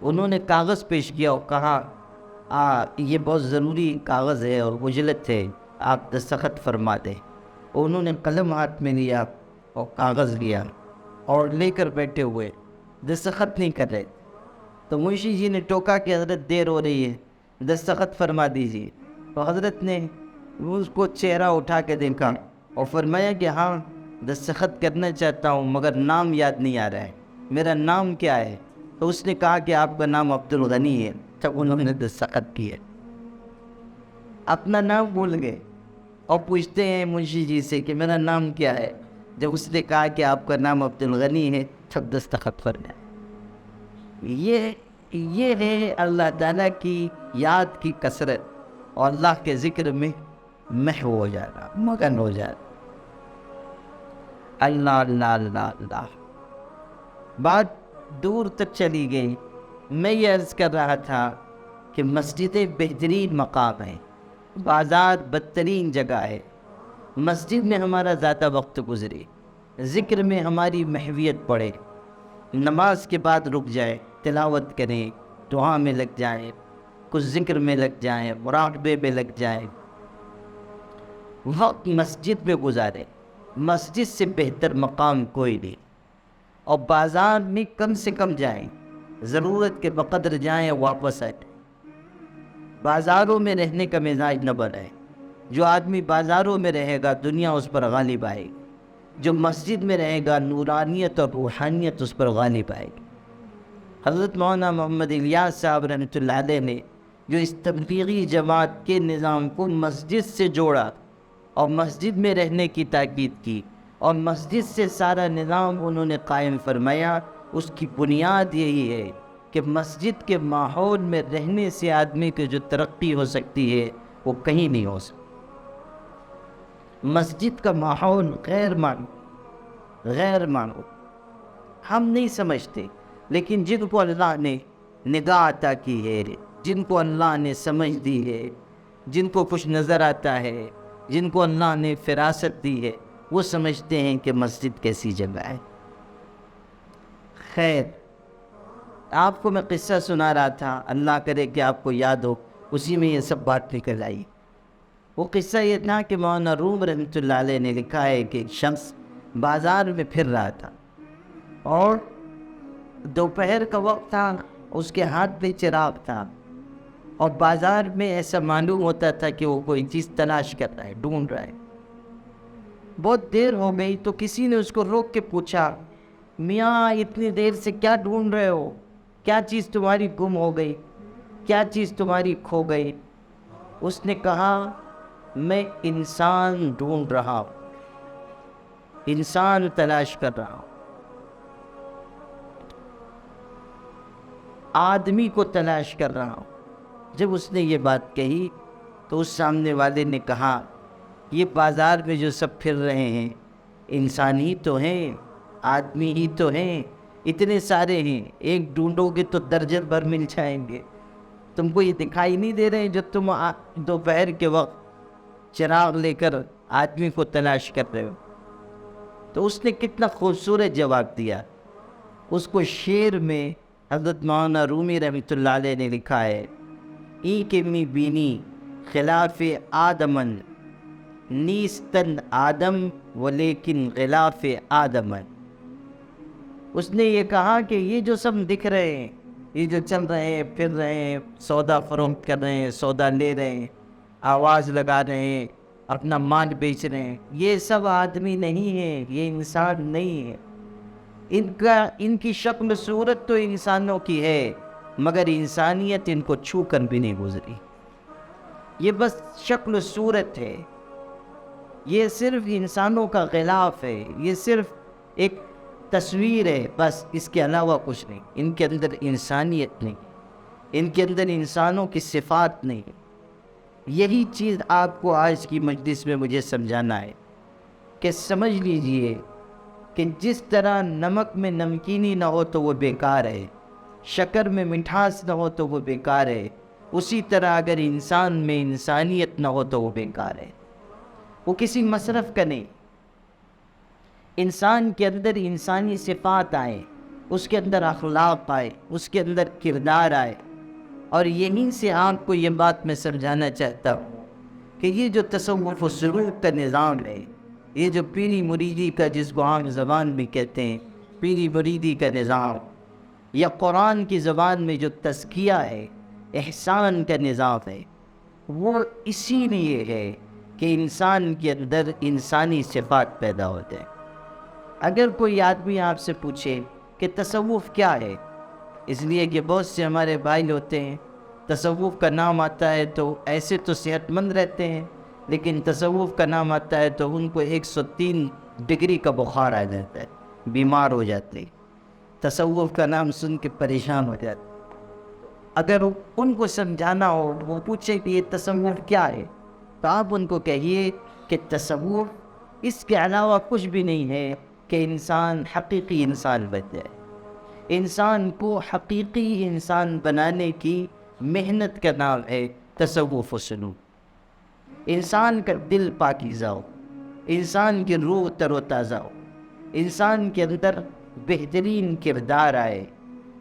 انہوں نے کاغذ پیش کیا اور کہا یہ بہت ضروری کاغذ ہے اور اجلت ہے، آپ دستخط فرما دیں۔ انہوں نے قلم ہاتھ میں لیا اور کاغذ لیا اور لے کر بیٹھے ہوئے، دستخط نہیں کر رہے۔ تو منشی جی نے ٹوکا کہ حضرت دیر ہو رہی ہے، دستخط فرما دیجیے۔ تو حضرت نے اس کو چہرہ اٹھا کے دیکھا اور فرمایا کہ ہاں دستخط کرنا چاہتا ہوں مگر نام یاد نہیں آ رہا ہے، میرا نام کیا ہے؟ تو اس نے کہا کہ آپ کا نام عبدالغنی ہے۔ تب انہوں نے دستخط کیے، اپنا نام بھول گئے اور پوچھتے ہیں منشی جی سے کہ میرا نام کیا ہے؟ جب اس نے کہا کہ آپ کا نام عبدالغنی ہے تب دستخط فرمایا۔ یہ ہے اللہ تعالیٰ کی یاد کی کثرت اور اللہ کے ذکر میں محو ہو جانا، مگن ہو جانا۔ اللہ اللہ اللہ اللہ۔ بات دور تک چلی گئی۔ میں یہ عرض کر رہا تھا کہ مسجدیں بہترین مقام ہیں، بازار بدترین جگہ ہے۔ مسجد میں ہمارا زیادہ وقت گزرے، ذکر میں ہماری محویت پڑے، نماز کے بعد رک جائے، تلاوت کریں، دعا میں لگ جائیں، کچھ ذکر میں لگ جائیں، مراقبے میں لگ جائیں، وقت مسجد میں گزارے۔ مسجد سے بہتر مقام کوئی نہیں۔ اور بازار میں کم سے کم جائیں، ضرورت کے بقدر جائیں، واپس آئیں۔ بازاروں میں رہنے کا مزاج نہ بنائے۔ جو آدمی بازاروں میں رہے گا دنیا اس پر غالب آئے گی، جو مسجد میں رہے گا نورانیت اور روحانیت اس پر غالب آئے گی۔ حضرت مولانا محمد الیاس صاحب رحمۃ اللہ علیہ نے جو اس تبلیغی جماعت کے نظام کو مسجد سے جوڑا اور مسجد میں رہنے کی تاکید کی اور مسجد سے سارا نظام انہوں نے قائم فرمایا، اس کی بنیاد یہی ہے کہ مسجد کے ماحول میں رہنے سے آدمی کی جو ترقی ہو سکتی ہے وہ کہیں نہیں ہو سکتی۔ مسجد کا ماحول غیر مانو ہم نہیں سمجھتے، لیکن جن کو اللہ نے نگاہ عطا کی ہے، جن کو اللہ نے سمجھ دی ہے، جن کو کچھ نظر آتا ہے، جن کو اللہ نے فراست دی ہے، وہ سمجھتے ہیں کہ مسجد کیسی جگہ ہے۔ خیر، آپ کو میں قصہ سنا رہا تھا، اللہ کرے کہ آپ کو یاد ہو، اسی میں یہ سب بات نکل آئی۔ وہ قصہ یہ تھا کہ مولانا روم رحمۃ اللہ علیہ نے لکھا ہے کہ ایک شخص بازار میں پھر رہا تھا اور دوپہر کا وقت تھا، اس کے ہاتھ میں چراغ تھا اور بازار میں ایسا معلوم ہوتا تھا کہ وہ کوئی چیز تلاش کر رہا ہے، ڈھونڈ رہا ہے۔ بہت دیر ہو گئی تو کسی نے اس کو روک کے پوچھا، میاں اتنی دیر سے کیا ڈھونڈ رہے ہو؟ کیا چیز تمہاری گم ہو گئی؟ کیا چیز تمہاری کھو گئی؟ اس نے کہا، میں انسان ڈھونڈ رہا ہوں، انسان تلاش کر رہا ہوں، آدمی کو تلاش کر رہا ہوں۔ جب اس نے یہ بات کہی تو اس سامنے والے نے کہا، یہ بازار میں جو سب پھر رہے ہیں انسان ہی تو ہیں، آدمی ہی تو ہیں، اتنے سارے ہیں، ایک ڈھونڈو گے تو درجن بھر مل جائیں گے۔ تم کو یہ دکھائی نہیں دے رہے جو تم دوپہر کے وقت چراغ لے کر آدمی کو تلاش کر رہے ہو؟ تو اس نے کتنا خوبصورت جواب دیا۔ اس کو شعر میں حضرت مولانا رومی رحمۃ اللہ علیہ نے لکھا ہے، ای کے می بینی خلاف آدمن نیستن آدم ولیکن غلاف آدمن۔ اس نے یہ کہا کہ یہ جو سب دکھ رہے ہیں، یہ جو چل رہے ہیں، پھر رہے ہیں، سودا فروخت کر رہے ہیں، سودا لے رہے ہیں، آواز لگا رہے ہیں، اپنا مال بیچ رہے ہیں، یہ سب آدمی نہیں ہیں، یہ انسان نہیں ہے۔ ان کی شکل صورت تو انسانوں کی ہے مگر انسانیت ان کو چھو کر بھی نہیں گزری۔ یہ بس شکل صورت ہے، یہ صرف انسانوں کا غلاف ہے، یہ صرف ایک تصویر ہے، بس اس کے علاوہ کچھ نہیں۔ ان کے اندر انسانیت نہیں، ان کے اندر انسانوں کی صفات نہیں۔ یہی چیز آپ کو آج کی مجلس میں مجھے سمجھانا ہے کہ سمجھ لیجئے کہ جس طرح نمک میں نمکینی نہ ہو تو وہ بیکار ہے، شکر میں مٹھاس نہ ہو تو وہ بیکار ہے، اسی طرح اگر انسان میں انسانیت نہ ہو تو وہ بیکار ہے، وہ کسی مصرف کا نہیں۔ انسان کے اندر انسانی صفات آئے، اس کے اندر اخلاق آئے، اس کے اندر کردار آئے، اور یہیں سے آپ کو یہ بات میں سمجھانا چاہتا ہوں کہ یہ جو تصوف و سلوک کا نظام ہے، یہ جو پیری مریدی کا، جس کو عام زبان میں کہتے ہیں پیری مریدی کا نظام، یا قرآن کی زبان میں جو تزکیہ ہے، احسان کا نظام ہے، وہ اسی لیے ہے کہ انسان کے اندر انسانی صفات پیدا ہوتے ہیں۔ اگر کوئی آدمی آپ سے پوچھے کہ تصوف کیا ہے، اس لیے کہ بہت سے ہمارے بھائی ہوتے ہیں تصوف کا نام آتا ہے تو ایسے تو صحت مند رہتے ہیں، لیکن تصوف کا نام آتا ہے تو ان کو 103 ڈگری کا بخار آ جاتا ہے، بیمار ہو جاتے ہیں، تصوف کا نام سن کے پریشان ہو جاتے ہیں۔ اگر ان کو سمجھانا ہو، وہ پوچھے کہ یہ تصوف کیا ہے، تو آپ ان کو کہیے کہ تصوف اس کے علاوہ کچھ بھی نہیں ہے کہ انسان حقیقی انسان بن جائے۔ انسان کو حقیقی انسان بنانے کی محنت کا نام ہے تصوف و سلوک۔ انسان کا دل پاکیزہ ہو، انسان کی روح تر و تازہ ہو، انسان کے اندر بہترین کردار آئے،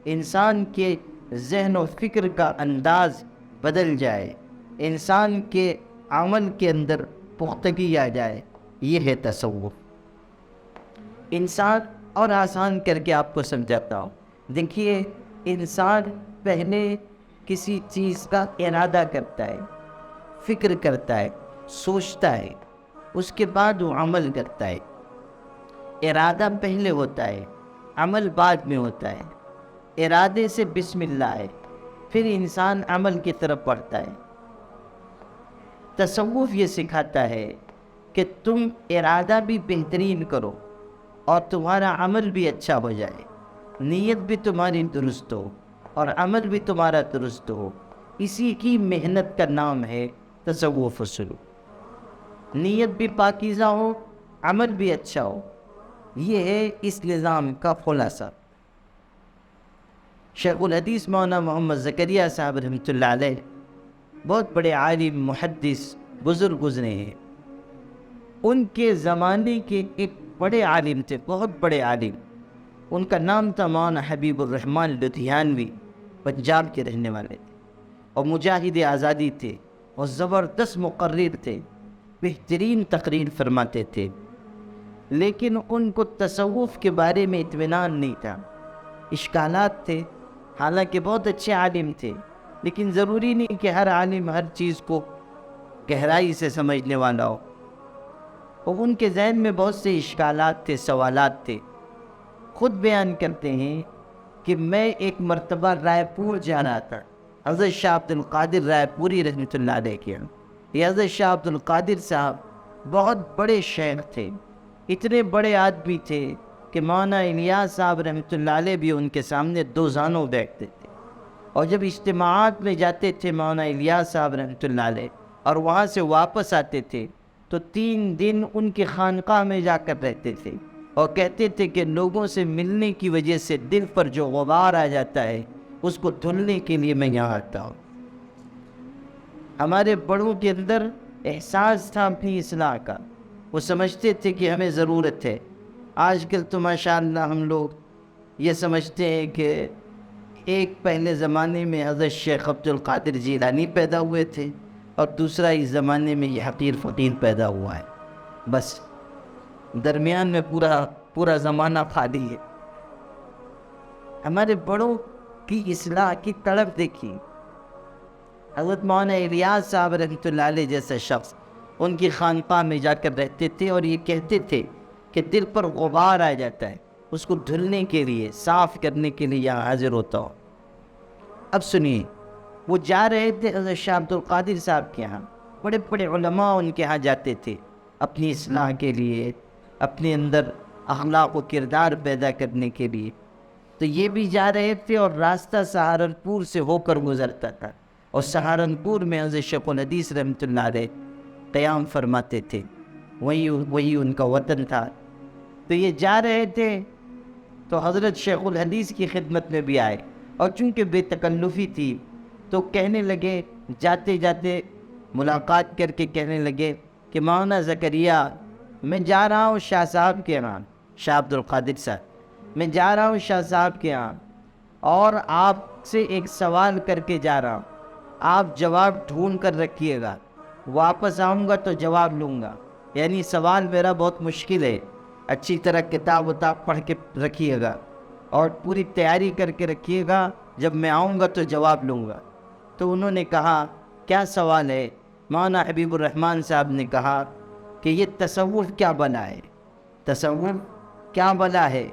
انسان کے ذہن و فکر کا انداز بدل جائے، انسان کے عمل کے اندر پختگی آ جائے، یہ ہے تصوف۔ انسان اور آسان کر کے آپ کو سمجھاتا ہوں، دیکھیے انسان پہلے کسی چیز کا ارادہ کرتا ہے، فکر کرتا ہے، سوچتا ہے، اس کے بعد وہ عمل کرتا ہے۔ ارادہ پہلے ہوتا ہے، عمل بعد میں ہوتا ہے۔ ارادے سے بسم اللہ ہے، پھر انسان عمل کی طرف بڑھتا ہے۔ تصوف یہ سکھاتا ہے کہ تم ارادہ بھی بہترین کرو اور تمہارا عمل بھی اچھا ہو جائے، نیت بھی تمہاری درست ہو اور عمل بھی تمہارا درست ہو۔ اسی کی محنت کا نام ہے تصوف و سلوک۔ نیت بھی پاکیزہ ہو، عمل بھی اچھا ہو، یہ ہے اس نظام کا خلاصہ۔ شیخ الحدیث مولانا محمد زکریا صاحب رحمۃ اللہ علیہ بہت بڑے عالم، محدث، بزرگ گزرے ہیں۔ ان کے زمانے کے ایک بڑے عالم تھے، بہت بڑے عالم، ان کا نام تھا مولانا حبیب الرحمن لدھیانوی، پنجاب کے رہنے والے تھے اور مجاہد آزادی تھے اور زبردست مقرر تھے، بہترین تقریر فرماتے تھے، لیکن ان کو تصوف کے بارے میں اطمینان نہیں تھا، اشکالات تھے۔ حالانکہ بہت اچھے عالم تھے، لیکن ضروری نہیں کہ ہر عالم ہر چیز کو گہرائی سے سمجھنے والا ہو، اور ان کے ذہن میں بہت سے اشکالات تھے، سوالات تھے۔ خود بیان کرتے ہیں کہ میں ایک مرتبہ رائے پور جا رہا تھا، حضرت شاہ عبد القادر رائے پوری رحمۃ اللہ علیہ کے، یہ حضرت شاہ عبد القادر صاحب بہت بڑے شیخ تھے، اتنے بڑے آدمی تھے کہ مولانا الیاس صاحب رحمۃ اللہ علیہ بھی ان کے سامنے دو زانوں بیٹھتے تھے، اور جب اجتماعات میں جاتے تھے مولانا الیاس صاحب رحمۃ اللہ علیہ اور وہاں سے واپس آتے تھے تو 3 دن ان کی خانقاہ میں جا کر رہتے تھے، اور کہتے تھے کہ لوگوں سے ملنے کی وجہ سے دل پر جو غبار آ جاتا ہے اس کو دھلنے کے لیے میں یہاں آتا ہوں۔ ہمارے بڑوں کے اندر احساس تھا اپنی اصلاح کا، وہ سمجھتے تھے کہ ہمیں ضرورت ہے۔ آج کل تو ماشاءاللہ ہم لوگ یہ سمجھتے ہیں کہ ایک پہلے زمانے میں حضرت شیخ عبد القادر جیلانی پیدا ہوئے تھے اور دوسرا اس زمانے میں یہ حقیر فقیر پیدا ہوا ہے، بس درمیان میں پورا زمانہ خالی ہے۔ ہمارے بڑوں کی اصلاح کی طلب دیکھی، حضرت مولانا الیاس صاحب رحمۃ اللہ علیہ جیسا شخص ان کی خانقاہ میں جا کر رہتے تھے اور یہ کہتے تھے کہ دل پر غبار آ جاتا ہے، اس کو دھلنے کے لیے، صاف کرنے کے لیے یہاں حاضر ہوتا ہوں۔ اب سنیے، وہ جا رہے تھے حضرت شاہ عبد القادر صاحب کے ہاں، بڑے بڑے علماء ان کے ہاں جاتے تھے اپنی اصلاح کے لیے، اپنے اندر اخلاق و کردار پیدا کرنے کے لیے۔ تو یہ بھی جا رہے تھے اور راستہ سہارنپور سے ہو کر گزرتا تھا، اور سہارنپور میں حضرت شیخ الحدیث رحمۃ اللہ علیہ قیام فرماتے تھے، وہی ان کا وطن تھا۔ تو یہ جا رہے تھے تو حضرت شیخ الحدیث کی خدمت میں بھی آئے، اور چونکہ بے تکلفی تھی تو کہنے لگے، جاتے جاتے ملاقات کر کے کہنے لگے کہ مولانا زکریا میں جا رہا ہوں شاہ صاحب کے یہاں، شاہ عبد القادر صاحب، میں جا رہا ہوں شاہ صاحب کے یہاں اور آپ سے ایک سوال کر کے جا رہا ہوں، آپ جواب ڈھونڈ کر رکھیے گا، واپس آؤں گا تو جواب لوں گا، یعنی سوال میرا بہت مشکل ہے، اچھی طرح کتاب وتاب پڑھ کے رکھیے گا اور پوری تیاری کر کے رکھیے گا، جب میں آؤں گا تو جواب لوں گا۔ تو انہوں نے کہا کیا سوال ہے؟ مولانا حبیب الرحمن صاحب نے کہا کہ یہ تصوف کیا بلا ہے، تصوف کیا بلا ہے،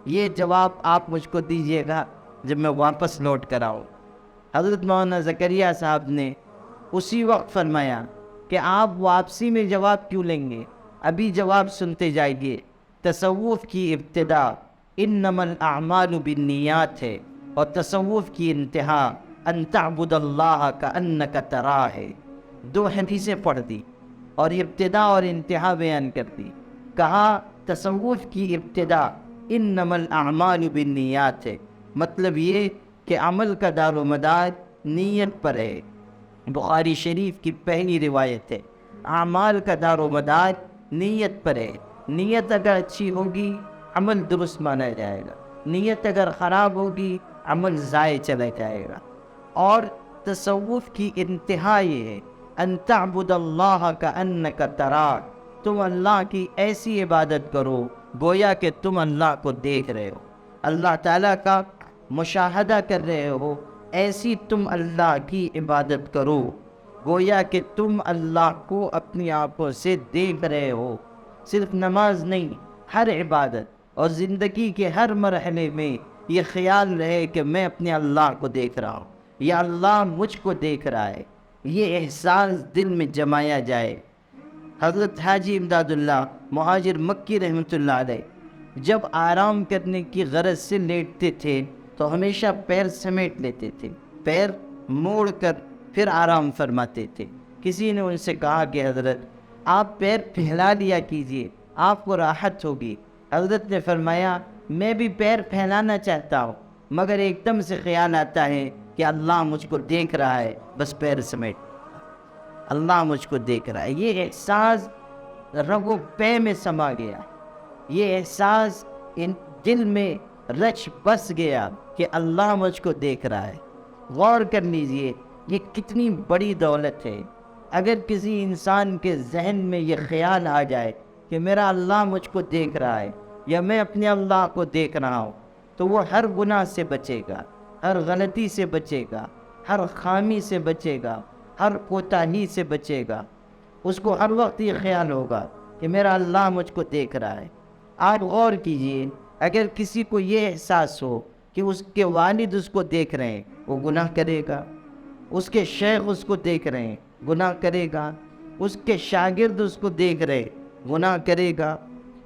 یہ جواب آپ مجھ کو دیجیے گا جب میں واپس لوٹ کر آؤں۔ حضرت مولانا زکریا صاحب نے اسی وقت فرمایا کہ آپ واپسی میں جواب کیوں لیں گے، ابھی جواب سنتے جائیے۔ تصوف کی ابتدا انما الاعمال بالنیات ہے، اور تصوف کی انتہا ان تعبد اللہ کأنک تراہ ہے۔ دو حدیثیں پڑھ دی اور ابتدا اور انتہا بیان کر دی۔ کہا تصوف کی ابتدا انما الاعمال بالنیات ہے، مطلب یہ کہ عمل کا دار و مدار نیت پر ہے۔ بخاری شریف کی پہلی روایت ہے، اعمال کا دار و مدار نیت پر ہے۔ نیت اگر اچھی ہوگی عمل درست مانا جائے گا، نیت اگر خراب ہوگی عمل ضائع چلا جائے گا۔ اور تصوف کی انتہا یہ ہے ان تعبد اللہ کأنک تراہ، تم اللہ کی ایسی عبادت کرو گویا کہ تم اللہ کو دیکھ رہے ہو، اللہ تعالیٰ کا مشاہدہ کر رہے ہو، ایسی تم اللہ کی عبادت کرو گویا کہ تم اللہ کو اپنی آنکھوں سے دیکھ رہے ہو۔ صرف نماز نہیں، ہر عبادت اور زندگی کے ہر مرحلے میں یہ خیال رہے کہ میں اپنے اللہ کو دیکھ رہا ہوں یا اللہ مجھ کو دیکھ رہا ہے، یہ احساس دل میں جمایا جائے۔ حضرت حاجی امداد اللہ مہاجر مکی رحمۃ اللہ علیہ جب آرام کرنے کی غرض سے لیٹتے تھے تو ہمیشہ پیر سمیٹ لیتے تھے، پیر موڑ کر پھر آرام فرماتے تھے۔ کسی نے ان سے کہا کہ حضرت آپ پیر پھیلا لیا کیجئے، آپ کو راحت ہوگی۔ حضرت نے فرمایا میں بھی پیر پھیلانا چاہتا ہوں، مگر ایک دم سے خیال آتا ہے کہ اللہ مجھ کو دیکھ رہا ہے، بس پیر سمیٹ، اللہ مجھ کو دیکھ رہا ہے۔ یہ احساس رگ و پے میں سما گیا، یہ احساس ان دل میں رچ بس گیا کہ اللہ مجھ کو دیکھ رہا ہے۔ غور کر لیجئے یہ کتنی بڑی دولت ہے۔ اگر کسی انسان کے ذہن میں یہ خیال آ جائے کہ میرا اللہ مجھ کو دیکھ رہا ہے یا میں اپنے اللہ کو دیکھ رہا ہوں، تو وہ ہر گناہ سے بچے گا، ہر غلطی سے بچے گا، ہر خامی سے بچے گا، ہر کوتاہی سے بچے گا۔ اس کو ہر وقت یہ خیال ہوگا کہ میرا اللہ مجھ کو دیکھ رہا ہے۔ آپ غور کیجئے، اگر کسی کو یہ احساس ہو کہ اس کے والد اس کو دیکھ رہے ہیں، وہ گناہ کرے گا، اس کے شیخ اس کو دیکھ رہے ہیں، گناہ کرے گا، اس کے شاگرد اس کو دیکھ رہے ہیں، گناہ کرے گا،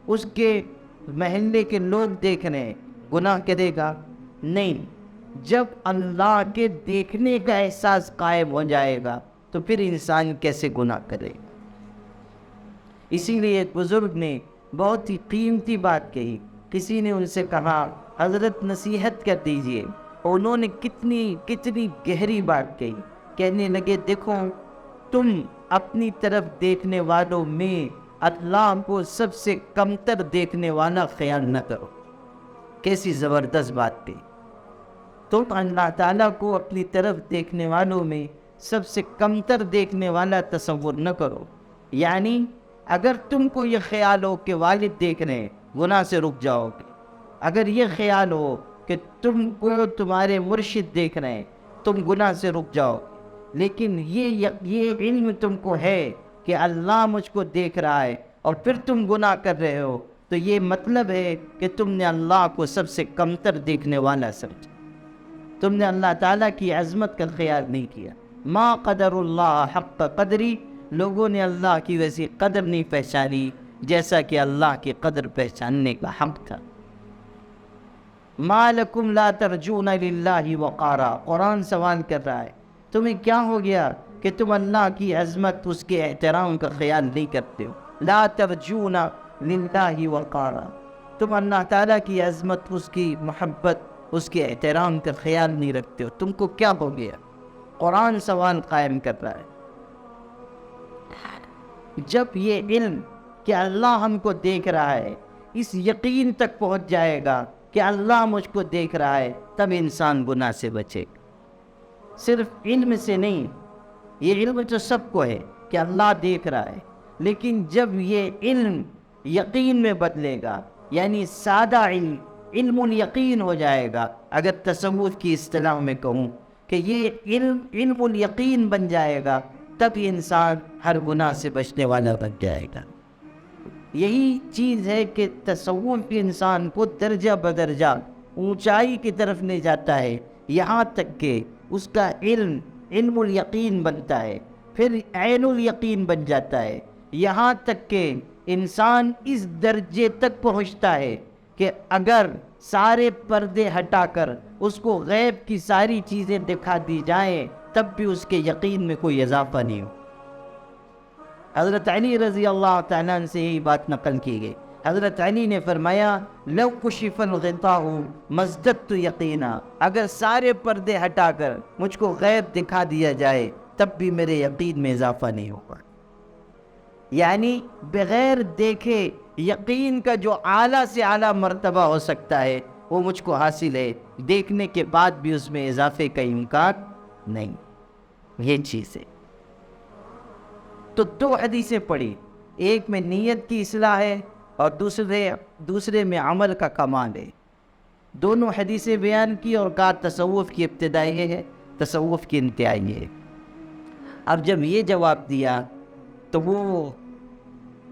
اس کے محلے کے لوگ دیکھ رہے ہیں، گناہ کرے گا؟ نہیں۔ جب اللہ کے دیکھنے کا احساس قائم ہو جائے گا تو پھر انسان کیسے گناہ کرے گا؟ اسی لیے ایک بزرگ نے بہت ہی قیمتی بات کہی۔ کسی نے ان سے کہا حضرت نصیحت کر دیجئے، انہوں نے کتنی گہری بات کہی۔ کہنے لگے دیکھو تم اپنی طرف دیکھنے والوں میں اللہ کو سب سے کمتر دیکھنے والا خیال نہ کرو۔ کیسی زبردست بات تھی۔ تم اللہ تعالیٰ کو اپنی طرف دیکھنے والوں میں سب سے کمتر دیکھنے والا تصور نہ کرو۔ یعنی اگر تم کو یہ خیال ہو کہ والد دیکھ رہے ہیں، گناہ سے رک جاؤ گے۔ اگر یہ خیال ہو کہ تم کو تمہارے مرشد دیکھ رہے ہیں، تم گناہ سے رک جاؤ۔ لیکن یہ علم تم کو ہے کہ اللہ مجھ کو دیکھ رہا ہے اور پھر تم گناہ کر رہے ہو، تو یہ مطلب ہے کہ تم نے اللہ کو سب سے کمتر دیکھنے والا سمجھا، تم نے اللہ تعالیٰ کی عظمت کا خیال نہیں کیا۔ ما قدر اللہ حق قدری، لوگوں نے اللہ کی ویسی قدر نہیں پہچانی جیسا کہ اللہ کی قدر پہچاننے کا حق تھا۔ ما لکم لا ترجون للہ وقارا، قرآن سوال کر رہا ہے تمہیں کیا ہو گیا کہ تم اللہ کی عظمت، اس کے احترام کا خیال نہیں کرتے ہو؟ لا ترجون للہ وقارا، تم اللہ تعالیٰ کی عظمت، اس کی محبت، اس کے احترام کا خیال نہیں رکھتے ہو، تم کو کیا ہو گیا؟ قرآن سوال قائم کر رہا ہے۔ جب یہ علم کہ اللہ ہم کو دیکھ رہا ہے اس یقین تک پہنچ جائے گا کہ اللہ مجھ کو دیکھ رہا ہے، تب انسان گناہ سے بچے گا۔ صرف علم سے نہیں، یہ علم تو سب کو ہے کہ اللہ دیکھ رہا ہے، لیکن جب یہ علم یقین میں بدلے گا، یعنی سادہ علم علم الیقین ہو جائے گا، اگر تصوف کی اصطلاح میں کہوں کہ یہ علم الیقین بن جائے گا، تب انسان ہر گناہ سے بچنے والا بن جائے گا۔ یہی چیز ہے کہ تصوف انسان کو درجہ بدرجہ اونچائی کی طرف لے جاتا ہے، یہاں تک کہ اس کا علم الیقین بنتا ہے، پھر عین الیقین بن جاتا ہے، یہاں تک کہ انسان اس درجے تک پہنچتا ہے کہ اگر سارے پردے ہٹا کر اس کو غیب کی ساری چیزیں دکھا دی جائیں، تب بھی اس کے یقین میں کوئی اضافہ نہیں ہو۔ حضرت علی رضی اللہ تعالیٰ عنہ سے یہی بات نقل کی گئی۔ حضرت علی نے فرمایا لو کشف الغطاء مزددت یقینا، اگر سارے پردے ہٹا کر مجھ کو غیب دکھا دیا جائے تب بھی میرے یقین میں اضافہ نہیں ہوگا۔ یعنی بغیر دیکھے یقین کا جو اعلیٰ سے اعلیٰ مرتبہ ہو سکتا ہے وہ مجھ کو حاصل ہے، دیکھنے کے بعد بھی اس میں اضافے کا امکان نہیں۔ یہ چیز ہے۔ تو دو حدیثیں پڑھی، ایک میں نیت کی اصلاح ہے اور دوسرے میں عمل کا کمال ہے۔ دونوں حدیثیں بیان کی اور کہا تصوف کی ابتدا یہ ہے، تصوف کی انتہا یہ ہے۔ اب جب یہ جواب دیا تو وہ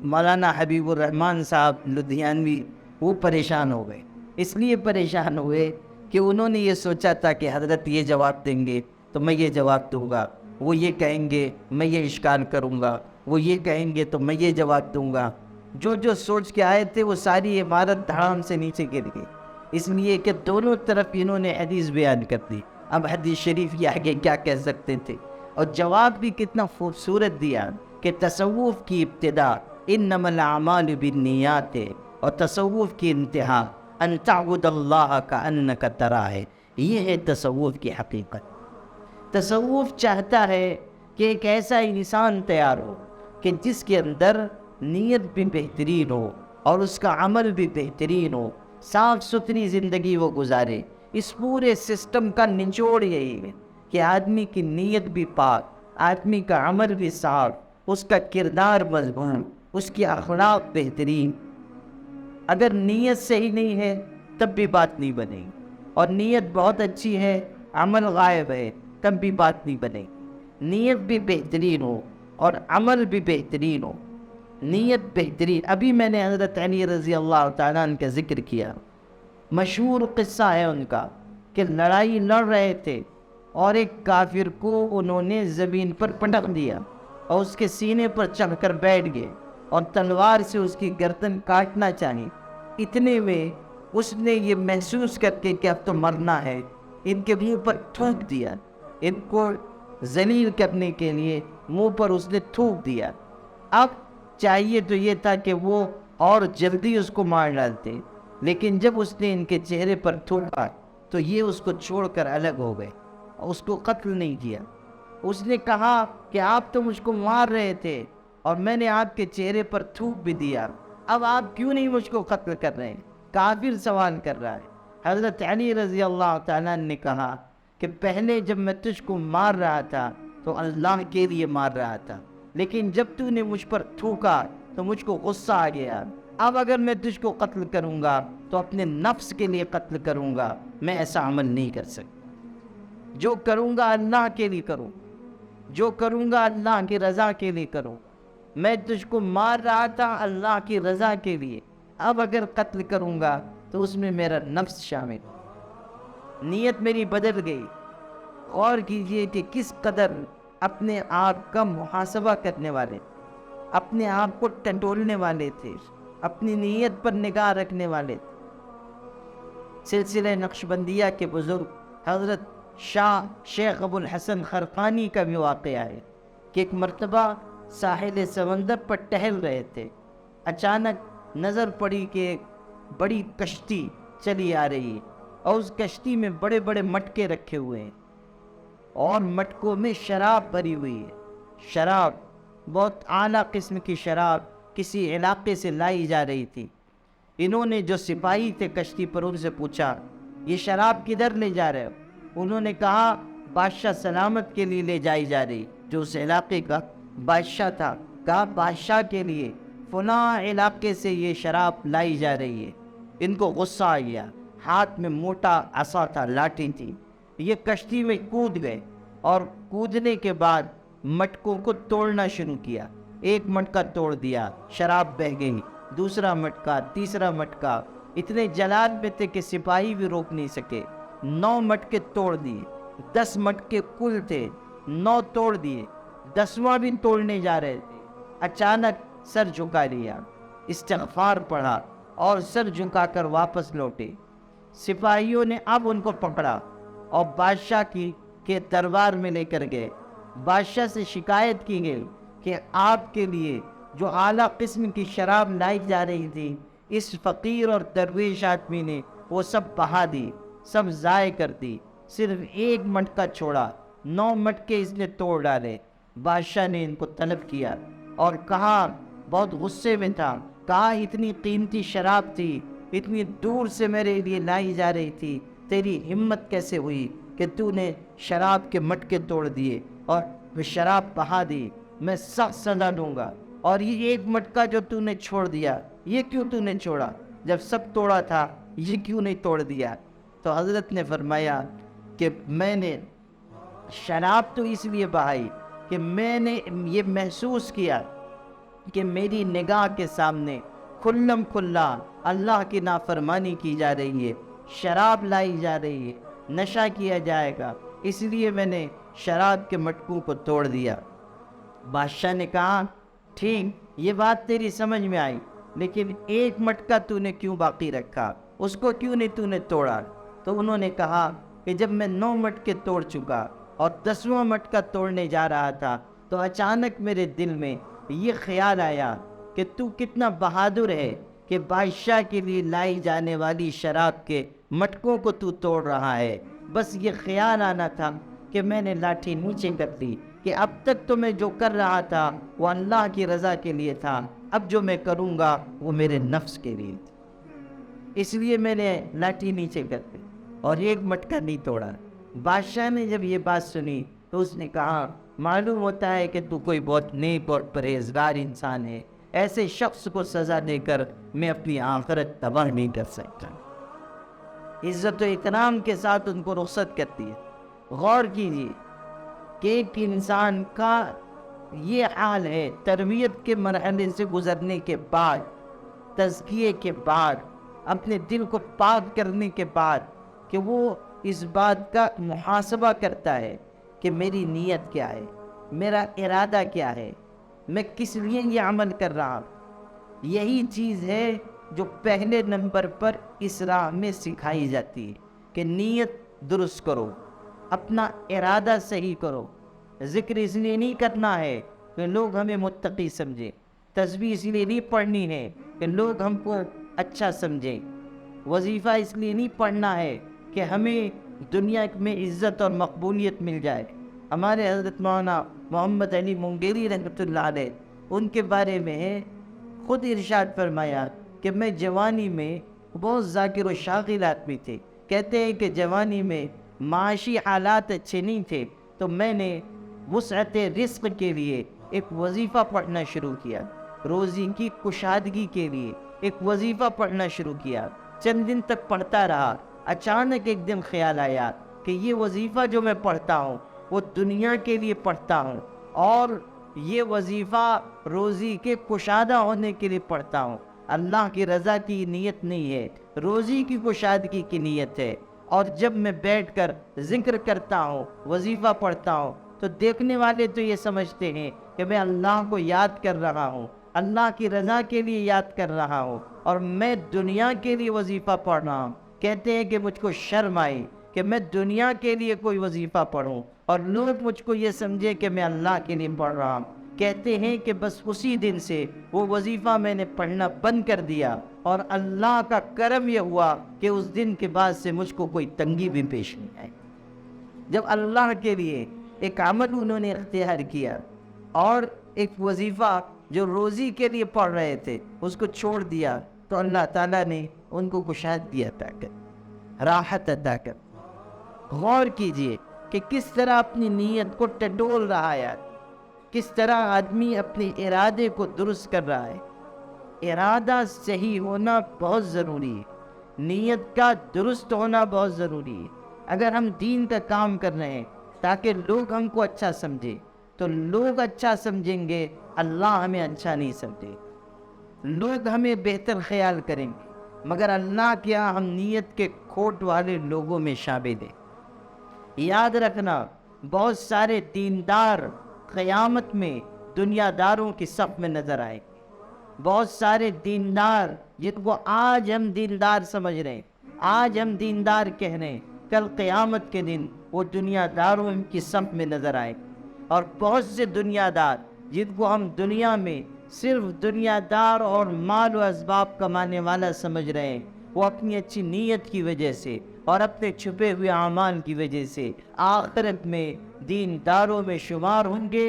مولانا حبیب الرحمن صاحب لدھیانوی وہ پریشان ہو گئے۔ اس لیے پریشان ہوئے کہ انہوں نے یہ سوچا تھا کہ حضرت یہ جواب دیں گے تو میں یہ جواب دوں گا، وہ یہ کہیں گے میں یہ اشکال کروں گا، وہ یہ کہیں گے تو میں یہ جواب دوں گا۔ جو سوچ کے آئے تھے وہ ساری عمارت دھڑام سے نیچے گر گئی، اس لیے کہ دونوں طرف انہوں نے حدیث بیان کر دی۔ اب حدیث شریف کے آگے کیا کہہ سکتے تھے، اور جواب بھی کتنا خوبصورت دیا کہ تصوف کی ابتدا انما الاعمال بالنیات ہے، اور تصوف کی انتہا ان تعبد اللہ کانک تراہ ہے۔ یہ ہے تصوف کی حقیقت۔ تصوف چاہتا ہے کہ ایک ایسا انسان تیار ہو کہ جس کے اندر نیت بھی بہترین ہو اور اس کا عمل بھی بہترین ہو، صاف ستھری زندگی وہ گزارے۔ اس پورے سسٹم کا نچوڑ یہی ہے کہ آدمی کی نیت بھی پاک، آدمی کا عمل بھی صاف، اس کا کردار مضبوط، اس کی اخلاق بہترین۔ اگر نیت صحیح نہیں ہے تب بھی بات نہیں بنے گی، اور نیت بہت اچھی ہے عمل غائب ہے تب بھی بات نہیں بنے گی۔ نیت بھی بہترین ہو اور عمل بھی بہترین ہو، نیت بہترین۔ ابھی میں نے حضرت علی رضی اللہ تعالیٰ عنہ کا ذکر کیا، مشہور قصہ ہے ان کا کہ لڑائی لڑ رہے تھے اور ایک کافر کو انہوں نے زمین پر پٹک دیا اور اس کے سینے پر چڑھ کر بیٹھ گئے اور تلوار سے اس کی گردن کاٹنا چاہی۔ اتنے میں اس نے یہ محسوس کر کے کہ اب تو مرنا ہے، ان کے منہ پر تھوک دیا، ان کو ذلیل کرنے کے لیے منہ پر اس نے تھوک دیا۔ اب چاہیے تو یہ تھا کہ وہ اور جلدی اس کو مار ڈالتے، لیکن جب اس نے ان کے چہرے پر تھوکا تو یہ اس کو چھوڑ کر الگ ہو گئے اور اس کو قتل نہیں کیا۔ اس نے کہا کہ آپ تو مجھ کو مار رہے تھے اور میں نے آپ کے چہرے پر تھوک بھی دیا، اب آپ کیوں نہیں مجھ کو قتل کر رہے ہیں؟ کافر سوال کر رہا ہے۔ حضرت علی رضی اللہ تعالیٰ نے کہا کہ پہلے جب میں تجھ کو مار رہا تھا تو اللہ کے لیے مار رہا تھا، لیکن جب تو نے مجھ پر تھوکا تو مجھ کو غصہ آ گیا۔ اب اگر میں تجھ کو قتل کروں گا تو اپنے نفس کے لیے قتل کروں گا، میں ایسا عمل نہیں کر سکتا۔ جو کروں گا اللہ کے لیے کروں، جو کروں گا اللہ کی رضا کے لیے کروں۔ میں تجھ کو مار رہا تھا اللہ کی رضا کے لیے، اب اگر قتل کروں گا تو اس میں میرا نفس شامل، نیت میری بدل گئی۔ غور کیجئے کہ کس قدر اپنے آپ کا محاسبہ کرنے والے، اپنے آپ کو ٹٹولنے والے تھے، اپنی نیت پر نگاہ رکھنے والے تھے۔ سلسلہ نقشبندیہ کے بزرگ حضرت شیخ ابو الحسن خرقانی کا بھی واقعہ ہے کہ ایک مرتبہ ساحل سمندر پر ٹہل رہے تھے، اچانک نظر پڑی کہ ایک بڑی کشتی چلی آ رہی ہے اور اس کشتی میں بڑے بڑے مٹکے رکھے ہوئے ہیں اور مٹکوں میں شراب بھری ہوئی ہے۔ شراب بہت اعلیٰ قسم کی شراب کسی علاقے سے لائی جا رہی تھی۔ انہوں نے جو سپاہی تھے کشتی پر ان سے پوچھا یہ شراب کدھر لے جا رہے ہو؟ انہوں نے کہا بادشاہ سلامت کے لیے لے جائی جا رہی، جو اس علاقے کا بادشاہ تھا۔ کہا بادشاہ کے لیے فلاں علاقے سے یہ شراب لائی جا رہی ہے۔ ان کو غصہ آ گیا، ہاتھ میں موٹا عصا تھا، لاٹھی تھی، یہ کشتی میں کود گئے اور کودنے کے بعد مٹکوں کو توڑنا شروع کیا۔ ایک مٹکا توڑ دیا، شراب بہہ گئی، دوسرا مٹکا، تیسرا مٹکا، اتنے جلال میں تھے کہ سپاہی بھی روک نہیں سکے۔ 9 مٹکے توڑ دیے، 10 مٹکے کل تھے، 9 توڑ دیے، 10واں بھی توڑنے جا رہے تھے۔ اچانک سر جھکا لیا، استغفار پڑھا اور سر جھکا کر واپس لوٹے۔ سپاہیوں نے اب ان کو پکڑا اور بادشاہ کے دربار میں لے کر گئے۔ بادشاہ سے شکایت کی گئی کہ آپ کے لیے جو اعلیٰ قسم کی شراب لائی جا رہی تھی اس فقیر اور درویش آدمی نے وہ سب بہا دی، سب ضائع کر دی، صرف ایک مٹکا چھوڑا، 9 مٹکے اس نے توڑ ڈالے۔ بادشاہ نے ان کو طلب کیا اور کہا، بہت غصے میں تھا، کہا اتنی قیمتی شراب تھی، اتنی دور سے میرے لیے لائی جا رہی تھی، تیری ہمت کیسے ہوئی کہ تو نے شراب کے مٹکے توڑ دیے اور وہ شراب بہا دی؟ میں سخت سزا دوں گا۔ اور یہ ایک مٹکا جو تو نے چھوڑ دیا، یہ کیوں تو نے چھوڑا؟ جب سب توڑا تھا یہ کیوں نہیں توڑ دیا؟ تو حضرت نے فرمایا کہ میں نے شراب تو اس لیے بہائی کہ میں نے یہ محسوس کیا کہ میری نگاہ کے سامنے کھلم کھلا اللہ کی نافرمانی کی جا رہی ہے، شراب لائی جا رہی ہے، نشہ کیا جائے گا، اس لیے میں نے شراب کے مٹکوں کو توڑ دیا۔ بادشاہ نے کہا ٹھیک، یہ بات تیری سمجھ میں آئی، لیکن ایک مٹکا تو نے کیوں باقی رکھا، اس کو کیوں نہیں تو نے توڑا؟ تو انہوں نے کہا کہ جب میں 9 مٹکے توڑ چکا اور 10واں مٹکا توڑنے جا رہا تھا تو اچانک میرے دل میں یہ خیال آیا کہ تو کتنا بہادر ہے کہ بادشاہ کے لیے لائی جانے والی شراب کے مٹکوں کو تو توڑ رہا ہے۔ بس یہ خیال آنا تھا کہ میں نے لاٹھی نیچے کر دی کہ اب تک تو میں جو کر رہا تھا وہ اللہ کی رضا کے لیے تھا، اب جو میں کروں گا وہ میرے نفس کے لیے تھا، اس لیے میں نے لاٹھی نیچے کر دی اور ایک مٹکا نہیں توڑا۔ بادشاہ نے جب یہ بات سنی تو اس نے کہا معلوم ہوتا ہے کہ تو کوئی بہت نیک اور پرہیزگار انسان ہے، ایسے شخص کو سزا دے کر میں اپنی آخرت تباہ نہیں کر سکتا۔ عزت و اکرام کے ساتھ ان کو رخصت کرتی ہے۔ غور کیجیے کہ ایک انسان کا یہ حال ہے تربیت کے مرحلے سے گزرنے کے بعد، تزکیے کے بعد، اپنے دل کو پاک کرنے کے بعد، کہ وہ اس بات کا محاسبہ کرتا ہے کہ میری نیت کیا ہے، میرا ارادہ کیا ہے، میں کس لیے یہ عمل کر رہا ہوں۔ یہی چیز ہے جو پہلے نمبر پر اس راہ میں سکھائی جاتی ہے کہ نیت درست کرو، اپنا ارادہ صحیح کرو۔ ذکر اس لیے نہیں کرنا ہے کہ لوگ ہمیں متقی سمجھیں، تسبیح اس لیے نہیں پڑھنی ہے کہ لوگ ہم کو اچھا سمجھیں، وظیفہ اس لیے نہیں پڑھنا ہے کہ ہمیں دنیا میں عزت اور مقبولیت مل جائے۔ ہمارے حضرت مولانا محمد علی منگیری رحمۃ اللہ علیہ ان کے بارے میں ہے، خود ارشاد فرمایا کہ میں جوانی میں بہت ذاکر و شاغل آدمی تھے، کہتے ہیں کہ جوانی میں معاشی حالات اچھے نہیں تھے تو میں نے وسعت رزق کے لیے ایک وظیفہ پڑھنا شروع کیا، روزی کی کشادگی کے لیے ایک وظیفہ پڑھنا شروع کیا۔ چند دن تک پڑھتا رہا، اچانک ایک دن خیال آیا کہ یہ وظیفہ جو میں پڑھتا ہوں وہ دنیا کے لیے پڑھتا ہوں اور یہ وظیفہ روزی کے کشادہ ہونے کے لیے پڑھتا ہوں، اللہ کی رضا کی نیت نہیں ہے، روزی کی کشادگی کی نیت ہے۔ اور جب میں بیٹھ کر ذکر کرتا ہوں، وظیفہ پڑھتا ہوں تو دیکھنے والے تو یہ سمجھتے ہیں کہ میں اللہ کو یاد کر رہا ہوں، اللہ کی رضا کے لیے یاد کر رہا ہوں، اور میں دنیا کے لیے وظیفہ پڑھ رہا ہوں۔ کہتے ہیں کہ مجھ کو شرم آئی کہ میں دنیا کے لیے کوئی وظیفہ پڑھوں اور لوگ مجھ کو یہ سمجھے کہ میں اللہ کے لیے پڑھ رہا ہوں۔ کہتے ہیں کہ بس اسی دن سے وہ وظیفہ میں نے پڑھنا بند کر دیا، اور اللہ کا کرم یہ ہوا کہ اس دن کے بعد سے مجھ کو کوئی تنگی بھی پیش نہیں آئی۔ جب اللہ کے لیے ایک عمل انہوں نے اختیار کیا اور ایک وظیفہ جو روزی کے لیے پڑھ رہے تھے اس کو چھوڑ دیا، تو اللہ تعالیٰ نے ان کو کشادگی عطا کر، راحت عطا کر۔ غور کیجئے کہ کس طرح اپنی نیت کو ٹٹول رہا ہے، کس طرح آدمی اپنے ارادے کو درست کر رہا ہے۔ ارادہ صحیح ہونا بہت ضروری ہے، نیت کا درست ہونا بہت ضروری ہے۔ اگر ہم دین کا کام کر رہے ہیں تاکہ لوگ ہم کو اچھا سمجھے، تو لوگ اچھا سمجھیں گے، اللہ ہمیں اچھا نہیں سمجھے۔ لوگ ہمیں بہتر خیال کریں گے، مگر اللہ کیا ہم نیت کے کھوٹ والے لوگوں میں شامل ہیں۔ یاد رکھنا، بہت سارے دیندار قیامت میں دنیا داروں کی صف میں نظر آئے گے۔ بہت سارے دیندار جن کو آج ہم دیندار سمجھ رہے ہیں، آج ہم دیندار کہہ رہے ہیں، کل قیامت کے دن وہ دنیا داروں کی صف میں نظر آئے گے۔ اور بہت سے دنیا دار جن کو ہم دنیا میں صرف دنیا دار اور مال و اسباب کمانے والا سمجھ رہے ہیں، وہ اپنی اچھی نیت کی وجہ سے اور اپنے چھپے ہوئے اعمال کی وجہ سے آخرت میں دینداروں میں شمار ہوں گے۔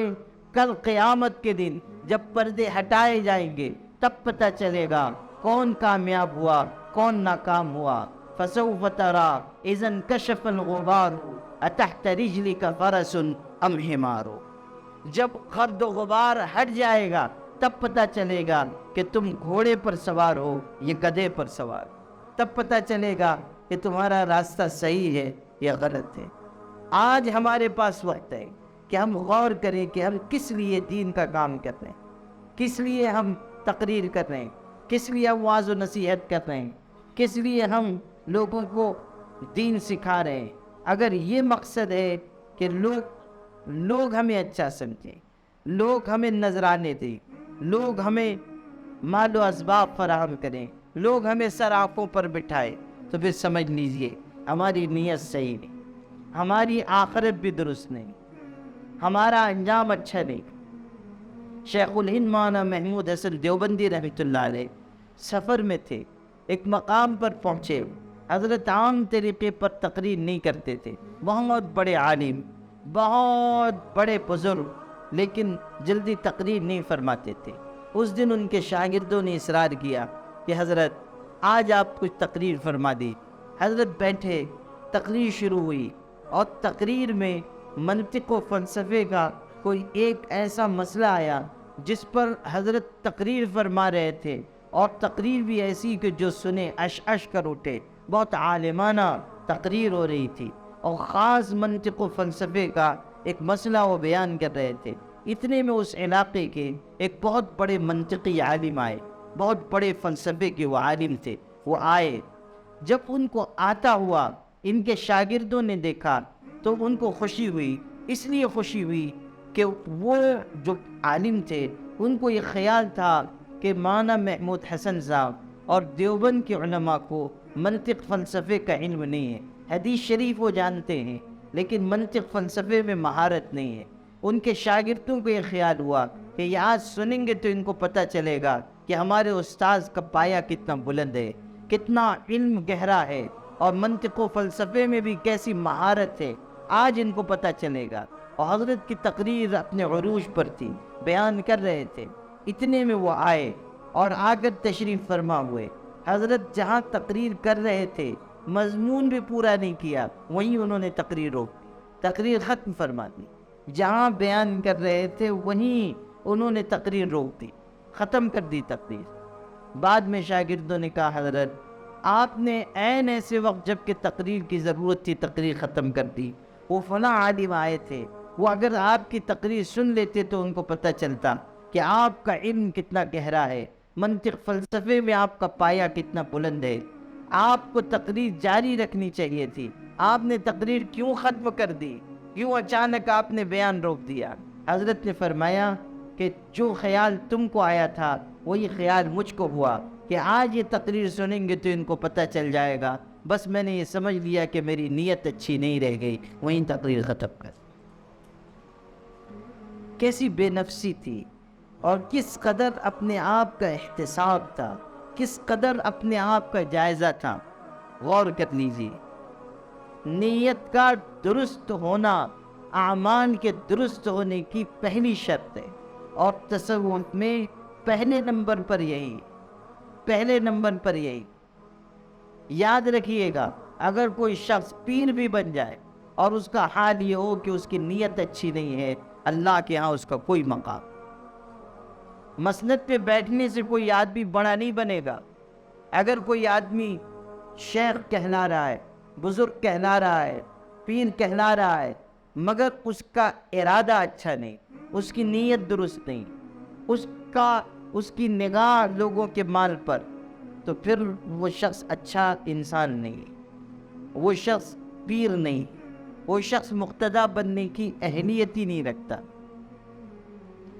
کل قیامت کے دن جب پردے ہٹائے جائیں گے تب پتہ چلے گا کون کامیاب ہوا، کون ناکام ہوا۔ فسوف تری اذا انکشف الغبار اتحت رجلک فرس ام حمار۔ جب گرد و غبار ہٹ جائے گا تب پتہ چلے گا کہ تم گھوڑے پر سوار ہو یا گدھے پر سوار، تب پتہ چلے گا کہ تمہارا راستہ صحیح ہے یا غلط ہے۔ آج ہمارے پاس وقت ہے کہ ہم غور کریں کہ ہم کس لیے دین کا کام کر رہے ہیں، کس لیے ہم تقریر کر رہے ہیں، کس لیے ہم واعظ و نصیحت کر رہے ہیں، کس لیے ہم لوگوں کو دین سکھا رہے ہیں۔ اگر یہ مقصد ہے کہ لوگ ہمیں اچھا سمجھیں، لوگ ہمیں نذرانے دیں، لوگ ہمیں مال و اسباب فراہم کریں، لوگ ہمیں سر آنکھوں پر بٹھائے، تو پھر سمجھ لیجئے ہماری نیت صحیح نہیں، ہماری آخرت بھی درست نہیں، ہمارا انجام اچھا نہیں۔ شیخ الہند مولانا محمود حسن دیوبندی رحمۃ اللہ علیہ سفر میں تھے، ایک مقام پر پہنچے۔ حضرت عام طریقے پر تقریر نہیں کرتے تھے، بہت بڑے عالم، بہت بڑے بزرگ، لیکن جلدی تقریر نہیں فرماتے تھے۔ اس دن ان کے شاگردوں نے اصرار کیا کہ حضرت آج آپ کچھ تقریر فرما دی۔ حضرت بیٹھے، تقریر شروع ہوئی، اور تقریر میں منطق و فلسفے کا کوئی ایک ایسا مسئلہ آیا جس پر حضرت تقریر فرما رہے تھے، اور تقریر بھی ایسی کہ جو سنے اش اش کر اٹھے۔ بہت عالمانہ تقریر ہو رہی تھی، اور خاص منطق و فلسفے کا ایک مسئلہ وہ بیان کر رہے تھے۔ اتنے میں اس علاقے کے ایک بہت بڑے منطقی عالم آئے، بہت بڑے فلسفے کے وہ عالم تھے۔ وہ آئے، جب ان کو آتا ہوا ان کے شاگردوں نے دیکھا تو ان کو خوشی ہوئی۔ اس لیے خوشی ہوئی کہ وہ جو عالم تھے ان کو یہ خیال تھا کہ مولانا محمود حسن صاحب اور دیوبند کے علماء کو منطق فلسفے کا علم نہیں ہے، حدیث شریف وہ جانتے ہیں لیکن منطق فلسفے میں مہارت نہیں ہے۔ ان کے شاگردوں کو یہ خیال ہوا کہ یہ آج سنیں گے تو ان کو پتہ چلے گا کہ ہمارے استاذ کا پایہ کتنا بلند ہے، کتنا علم گہرا ہے، اور منطق و فلسفے میں بھی کیسی مہارت ہے، آج ان کو پتہ چلے گا۔ اور حضرت کی تقریر اپنے عروج پر تھی، بیان کر رہے تھے۔ اتنے میں وہ آئے اور آ کر تشریف فرما ہوئے۔ حضرت جہاں تقریر کر رہے تھے مضمون بھی پورا نہیں کیا، وہیں انہوں نے تقریر روک دی، تقریر ختم فرما دی۔ جہاں بیان کر رہے تھے وہیں انہوں نے تقریر روک دی، ختم کر دی تقریر۔ بعد میں شاگردوں نے کہا حضرت آپ نے عین ایسے وقت جب کہ تقریر کی ضرورت تھی تقریر ختم کر دی۔ وہ فلاں عالم آئے تھے، وہ اگر آپ کی تقریر سن لیتے تو ان کو پتہ چلتا کہ آپ کا علم کتنا گہرا ہے، منطق فلسفے میں آپ کا پایہ کتنا بلند ہے۔ آپ کو تقریر جاری رکھنی چاہیے تھی، آپ نے تقریر کیوں ختم کر دی، کیوں اچانک آپ نے بیان روک دیا؟ حضرت نے فرمایا کہ جو خیال تم کو آیا تھا وہی خیال مجھ کو ہوا کہ آج یہ تقریر سنیں گے تو ان کو پتہ چل جائے گا، بس میں نے یہ سمجھ لیا کہ میری نیت اچھی نہیں رہ گئی، وہیں تقریر ختم کر۔ کیسی بے نفسی تھی اور کس قدر اپنے آپ کا احتساب تھا، کس قدر اپنے آپ کا جائزہ تھا۔ غور کر لیجیے، نیت کا درست ہونا اعمال کے درست ہونے کی پہلی شرط ہے، اور تصوف میں پہلے نمبر پر یہی یاد رکھیے گا۔ اگر کوئی شخص پیر بھی بن جائے اور اس کا حال یہ ہو کہ اس کی نیت اچھی نہیں ہے، اللہ کے ہاں اس کا کوئی مقام۔ مسند پہ بیٹھنے سے کوئی آدمی بڑا نہیں بنے گا۔ اگر کوئی آدمی شیخ کہلا رہا ہے، بزرگ کہلا رہا ہے، پیر کہلا رہا ہے، مگر اس کا ارادہ اچھا نہیں، اس کی نیت درست نہیں، اس کی نگاہ لوگوں کے مال پر، تو پھر وہ شخص اچھا انسان نہیں، وہ شخص پیر نہیں، وہ شخص مقتدی بننے کی اہلیت ہی نہیں رکھتا،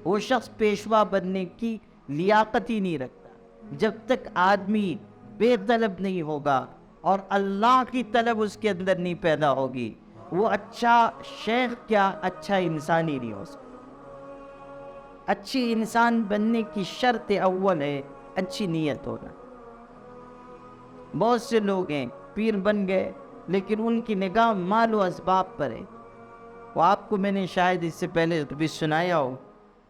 وہ شخص پیشوا بننے کی لیاقت ہی نہیں رکھتا۔ جب تک آدمی بے طلب نہیں ہوگا اور اللہ کی طلب اس کے اندر نہیں پیدا ہوگی، وہ اچھا شیخ کیا اچھا انسان ہی نہیں ہو سکتا۔ اچھی انسان بننے کی شرط اول ہے اچھی نیت ہونا۔ بہت سے لوگ ہیں پیر بن گئے لیکن ان کی نگاہ مال و اسباب پر ہے۔ وہ آپ کو میں نے شاید اس سے پہلے بھی سنایا ہو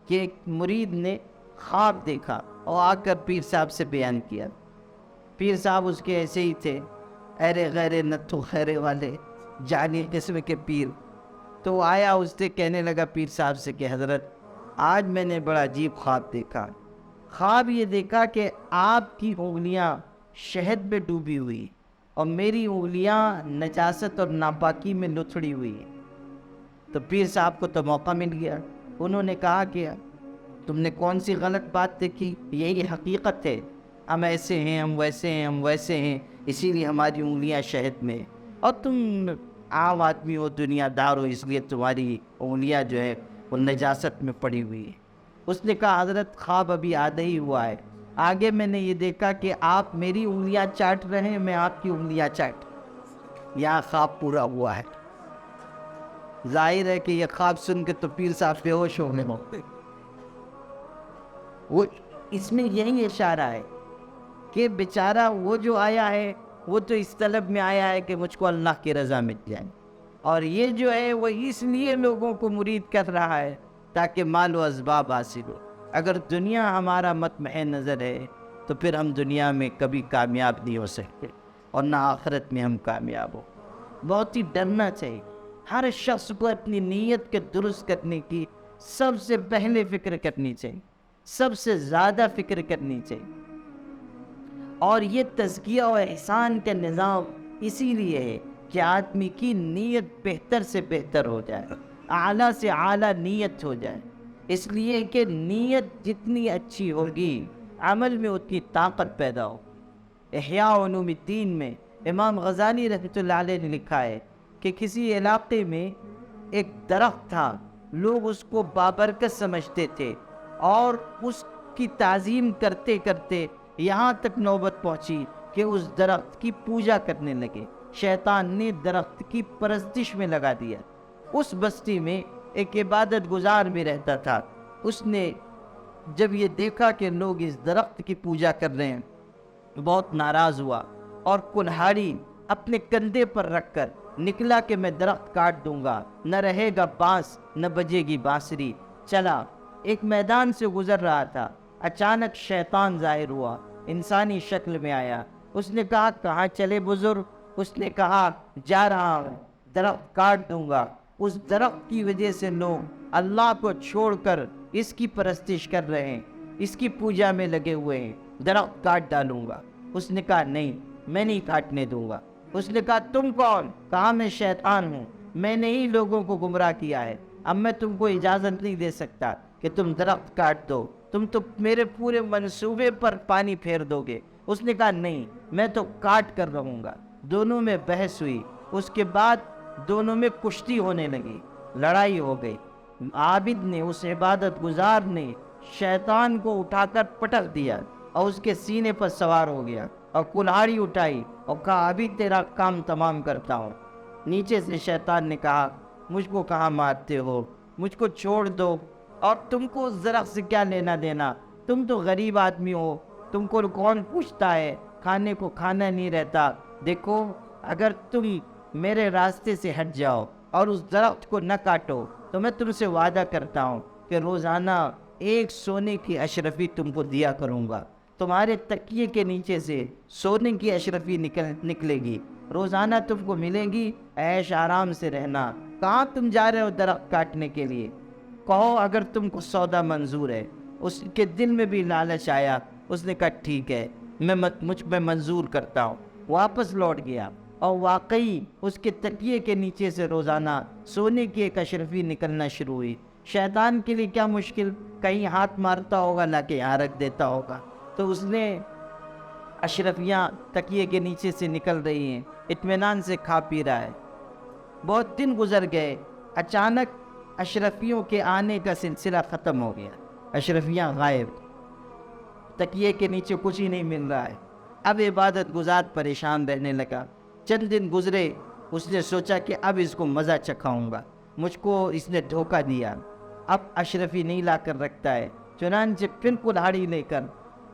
کہ ایک مرید نے خواب دیکھا اور آ کر پیر صاحب سے بیان کیا۔ پیر صاحب اس کے ایسے ہی تھے، ایرے غیرے نتھو خیرے والے جعلی قسم کے پیر۔ تو وہ آیا، اس سے کہنے لگا پیر صاحب سے کہ حضرت آج میں نے بڑا عجیب خواب دیکھا۔ خواب یہ دیکھا کہ آپ کی انگلیاں شہد میں ڈوبی ہوئی اور میری انگلیاں نجاست اور ناپاکی میں لتھڑی ہوئی ہیں۔ تو پیر صاحب کو تو موقع مل گیا، انہوں نے کہا کہ تم نے کون سی غلط بات دیکھی، یہی حقیقت ہے، ہم ایسے ہیں، ہم ویسے ہیں، ہم ویسے ہیں، اسی لیے ہماری انگلیاں شہد میں، اور تم عام آدمی ہو، دنیا دار ہو، اس لیے تمہاری انگلیاں جو ہے وہ نجاست میں پڑی ہوئی ہے۔ اس نے کہا حضرت خواب ابھی آدھا ہی ہوا ہے، آگے میں نے یہ دیکھا کہ آپ میری انگلیاں چاٹ رہے ہیں، میں آپ کی انگلیاں چاٹ، یہاں خواب پورا ہوا ہے۔ ظاہر ہے کہ یہ خواب سن کے تو پیر صاحب بے ہوش ہونے لگے۔ وہ اس میں یہی اشارہ ہے کہ بیچارہ وہ جو آیا ہے وہ تو اس طلب میں آیا ہے کہ مجھ کو اللہ کی رضا مل جائے، اور یہ جو ہے وہ اس لیے لوگوں کو مرید کر رہا ہے تاکہ مال و اسباب حاصل ہو۔ اگر دنیا ہمارا مطمع نظر ہے تو پھر ہم دنیا میں کبھی کامیاب نہیں ہو سکتے، اور نہ آخرت میں ہم کامیاب ہو۔ بہت ہی ڈرنا چاہیے، ہر شخص کو اپنی نیت کے درست کرنے کی سب سے پہلے فکر کرنی چاہیے، سب سے زیادہ فکر کرنی چاہیے۔ اور یہ تزکیہ و احسان کا نظام اسی لیے ہے کہ آدمی کی نیت بہتر سے بہتر ہو جائے، اعلیٰ سے اعلیٰ نیت ہو جائے، اس لیے کہ نیت جتنی اچھی ہوگی عمل میں اتنی طاقت پیدا ہو۔ احیاء علوم الدین میں امام غزالی رحمۃ اللہ علیہ نے لکھا ہے کہ کسی علاقے میں ایک درخت تھا، لوگ اس کو بابرکت سمجھتے تھے اور اس کی تعظیم کرتے کرتے یہاں تک نوبت پہنچی کہ اس درخت کی پوجا کرنے لگے۔ شیطان نے درخت کی پرستش میں لگا دیا۔ اس بستی میں ایک عبادت گزار بھی رہتا تھا، اس نے جب یہ دیکھا کہ لوگ اس درخت کی پوجا کر رہے ہیں بہت ناراض ہوا، اور کلہاڑی اپنے کندھے پر رکھ کر نکلا کہ میں درخت کاٹ دوں گا، نہ رہے گا بانس نہ بجے گی بانسری۔ چلا، ایک میدان سے گزر رہا تھا، اچانک شیطان ظاہر ہوا، انسانی شکل میں آیا۔ اس نے کہا کہاں چلے بزرگ؟ اس نے کہا جا رہا ہوں، درخت کاٹ دوں گا۔ اس درخت کی وجہ سے لوگ اللہ کو چھوڑ کر اس کی پرستش کر رہے ہیں، اس کی پوجا میں لگے ہوئے ہیں، درخت کاٹ ڈالوں گا۔ اس نے کہا نہیں، میں نہیں کاٹنے دوں گا۔ اس نے کہا تم کون؟ کہا میں شیطان ہوں، میں نے ہی لوگوں کو گمراہ کیا ہے، اب میں تم کو اجازت نہیں دے سکتا کہ تم درخت کاٹ دو، تم تو میرے پورے منصوبے پر پانی پھیر دو گے۔ اس نے کہا نہیں، میں تو کاٹ کر رہوں گا۔ دونوں میں بحث ہوئی، اس کے بعد دونوں میں کشتی ہونے لگی، لڑائی ہو گئی۔ عابد نے، اس عبادت گزار نے شیطان کو اٹھا کر پٹک دیا اور اس کے سینے پر سوار ہو گیا اور کلہاڑی اٹھائی اور کہا ابھی تیرا کام تمام کرتا ہوں۔ نیچے سے شیطان نے کہا مجھ کو کہاں مارتے ہو، مجھ کو چھوڑ دو، اور تم کو اس درخت سے کیا لینا دینا؟ تم تو غریب آدمی ہو، تم کو کون پوچھتا ہے؟ کھانے کو کھانا نہیں رہتا۔ دیکھو، اگر تم میرے راستے سے ہٹ جاؤ اور اس درخت کو نہ کاٹو تو میں تم سے وعدہ کرتا ہوں کہ روزانہ 1 سونے کی اشرفی تم کو دیا کروں گا۔ تمہارے تکیے کے نیچے سے سونے کی اشرفی نکلے گی، روزانہ تم کو ملے گی، عیش آرام سے رہنا۔ کہاں تم جا رہے ہو درخت کاٹنے کے لیے؟ کہو اگر تم کو سودا منظور ہے۔ اس کے دل میں بھی لالچ آیا، اس نے کہا ٹھیک ہے، مجھ میں منظور کرتا ہوں۔ واپس لوٹ گیا اور واقعی اس کے تکیے کے نیچے سے روزانہ سونے کی ایک اشرفی نکلنا شروع ہوئی۔ شیطان کے لیے کیا مشکل، کہیں ہاتھ مارتا ہوگا لا کے یہاں رکھ دیتا ہوگا، تو اس نے اشرفیاں تکیے کے نیچے سے نکل رہی ہیں، اطمینان سے کھا پی رہا ہے۔ بہت دن گزر گئے، اچانک اشرفیوں کے آنے کا سلسلہ ختم ہو گیا، اشرفیاں غائب، تکیے کے نیچے کچھ ہی نہیں مل رہا ہے۔ اب عبادت گزار پریشان رہنے لگا۔ چند دن گزرے، اس نے سوچا کہ اب اس کو مزہ چکھاؤں گا، مجھ کو اس نے دھوکہ دیا، اب اشرفی نہیں لا کر رکھتا ہے۔ چنانچہ پھر کلہاڑی لے کر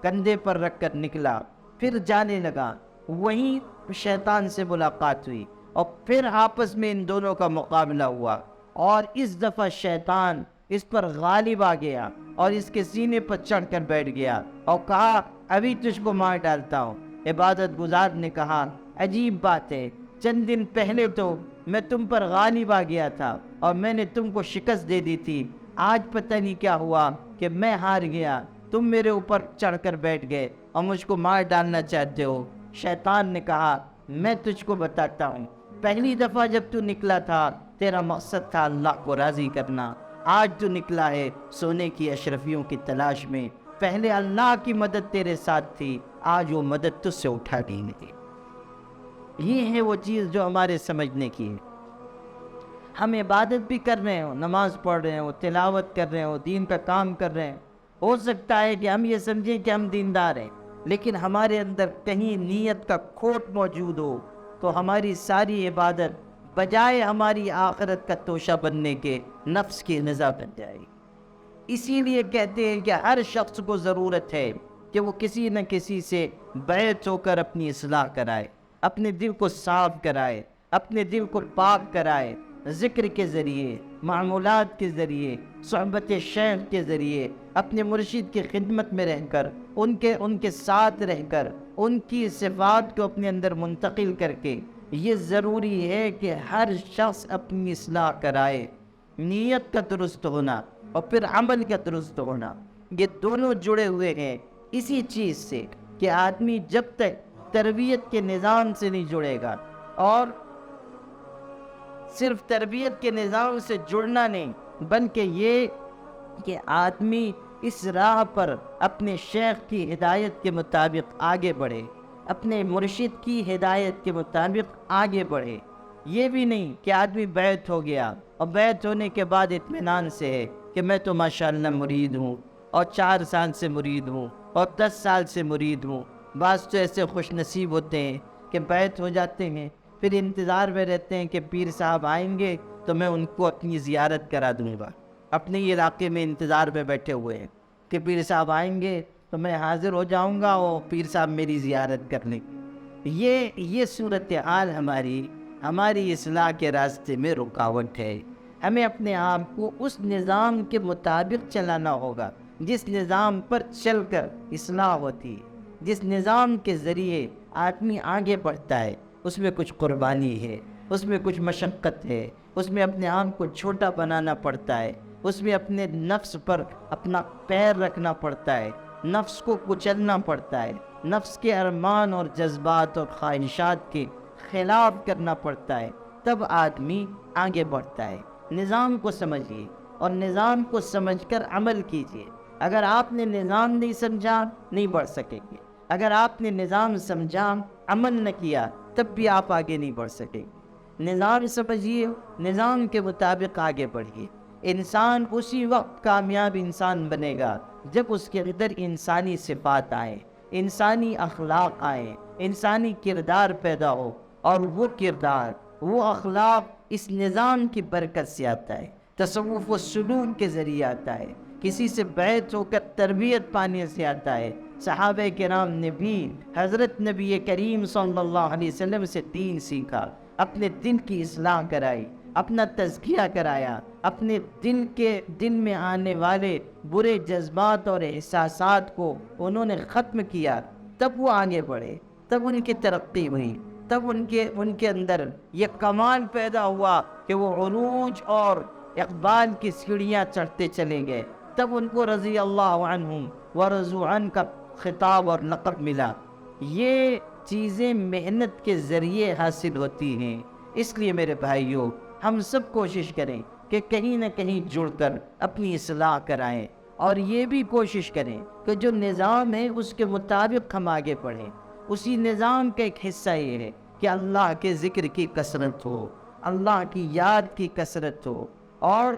کندھے پر رکھ کر نکلا، پھر جانے لگا۔ وہیں شیطان سے ملاقات ہوئی اور پھر آپس میں ان دونوں کا مقابلہ ہوا، اور اس دفعہ شیطان اس پر غالب آ گیا اور اس کے سینے پر چڑھ کر بیٹھ گیا اور کہا ابھی تجھ کو مار ڈالتا ہوں۔ عبادت گزار نے کہا عجیب بات ہے، چند دن پہلے تو میں تم پر غالب آ گیا تھا اور میں نے تم کو شکست دے دی تھی، آج پتہ نہیں کیا ہوا کہ میں ہار گیا، تم میرے اوپر چڑھ کر بیٹھ گئے اور مجھ کو مار ڈالنا چاہتے ہو۔ شیطان نے کہا میں تجھ کو بتاتا ہوں، پہلی دفعہ جب تو نکلا تھا تیرا مقصد تھا اللہ کو راضی کرنا، آج تو نکلا ہے سونے کی اشرفیوں کی تلاش میں، پہلے اللہ کی مدد تیرے ساتھ تھی، آج وہ مدد تجھ سے اٹھا دی گئی۔ یہ ہے وہ چیز جو ہمارے سمجھنے کی ہے۔ ہم عبادت بھی کر رہے ہوں، نماز پڑھ رہے ہوں، تلاوت کر رہے ہوں، دین کا کام کر رہے ہیں، ہو سکتا ہے کہ ہم یہ سمجھیں کہ ہم دیندار ہیں، لیکن ہمارے اندر کہیں نیت کا کھوٹ موجود ہو تو ہماری ساری عبادت بجائے ہماری آخرت کا توشہ بننے کے نفس کی غذا بن جائے گی۔ اسی لیے کہتے ہیں کہ ہر شخص کو ضرورت ہے کہ وہ کسی نہ کسی سے بیعت ہو کر اپنی اصلاح کرائے، اپنے دل کو صاف کرائے، اپنے دل کو پاک کرائے، ذکر کے ذریعے، معمولات کے ذریعے، صحبت شیخ کے ذریعے، اپنے مرشد کی خدمت میں رہ کر، ان کے ساتھ رہ کر، ان کی صفات کو اپنے اندر منتقل کر کے، یہ ضروری ہے کہ ہر شخص اپنی اصلاح کرائے۔ نیت کا درست ہونا اور پھر عمل کا درست ہونا، یہ دونوں جڑے ہوئے ہیں اسی چیز سے کہ آدمی جب تک تربیت کے نظام سے نہیں جڑے گا، اور صرف تربیت کے نظام سے جڑنا نہیں بلکہ یہ کہ آدمی اس راہ پر اپنے شیخ کی ہدایت کے مطابق آگے بڑھے، اپنے مرشد کی ہدایت کے مطابق آگے بڑھے۔ یہ بھی نہیں کہ آدمی بیعت ہو گیا اور بیعت ہونے کے بعد اطمینان سے ہے کہ میں تو ماشاءاللہ مرید ہوں اور 4 سال سے مرید ہوں اور 10 سال سے مرید ہوں۔ بعض تو ایسے خوش نصیب ہوتے ہیں کہ بیعت ہو جاتے ہیں، پھر انتظار میں رہتے ہیں کہ پیر صاحب آئیں گے تو میں ان کو اپنی زیارت کرا دوں گا، اپنے علاقے میں انتظار میں بیٹھے ہوئے ہیں کہ پیر صاحب آئیں گے تو میں حاضر ہو جاؤں گا اور پیر صاحب میری زیارت کر لیں گے۔ یہ صورتحال ہماری اصلاح کے راستے میں رکاوٹ ہے۔ ہمیں اپنے آپ کو اس نظام کے مطابق چلانا ہوگا جس نظام پر چل کر اصلاح ہوتی ہے، جس نظام کے ذریعے آدمی آگے بڑھتا ہے، اس میں کچھ قربانی ہے، اس میں کچھ مشقت ہے، اس میں اپنے آپ کو چھوٹا بنانا پڑتا ہے، اس میں اپنے نفس پر اپنا پیر رکھنا پڑتا ہے، نفس کو کچلنا پڑتا ہے، نفس کے ارمان اور جذبات اور خواہشات کے خلاف کرنا پڑتا ہے، تب آدمی آگے بڑھتا ہے۔ نظام کو سمجھیے اور نظام کو سمجھ کر عمل کیجیے۔ اگر آپ نے نظام نہیں سمجھا نہیں بڑھ سکیں گے، اگر آپ نے نظام سمجھا عمل نہ کیا تب بھی آپ آگے نہیں بڑھ سکیں گے۔ نظام سمجھیے، نظام کے مطابق آگے بڑھیے۔ انسان اسی وقت کامیاب انسان بنے گا جب اس کے اندر انسانی صفات آئیں، انسانی اخلاق آئیں، انسانی کردار پیدا ہو، اور وہ کردار، وہ اخلاق اس نظام کی برکت سے آتا ہے۔ تصوف و سلوک کے ذریعے آتا ہے، کسی سے بیعت ہو کر تربیت پانے سے آتا ہے۔ صحابہ کرام نے بھی حضرت نبی کریم صلی اللہ علیہ وسلم سے دین سیکھا، اپنے دل کی اصلاح کرائی، اپنا تزکیہ کرایا، اپنے دل میں آنے والے برے جذبات اور احساسات کو انہوں نے ختم کیا، تب وہ آگے بڑھے، تب ان کی ترقی ہوئی، تب ان کے اندر یہ کمال پیدا ہوا کہ وہ عروج اور اقبال کی سیڑھیاں چڑھتے چلے گئے، تب ان کو رضی اللہ عنہم ورضوا عنہ کا خطاب اور لقب ملا۔ یہ چیزیں محنت کے ذریعے حاصل ہوتی ہیں، اس لیے میرے بھائیوں ہم سب کوشش کریں کہ کہیں نہ کہیں جڑ کر اپنی اصلاح کرائیں، اور یہ بھی کوشش کریں کہ جو نظام ہے اس کے مطابق ہم آگے بڑھیں۔ اسی نظام کا ایک حصہ یہ ہے کہ اللہ کے ذکر کی کثرت ہو، اللہ کی یاد کی کثرت ہو، اور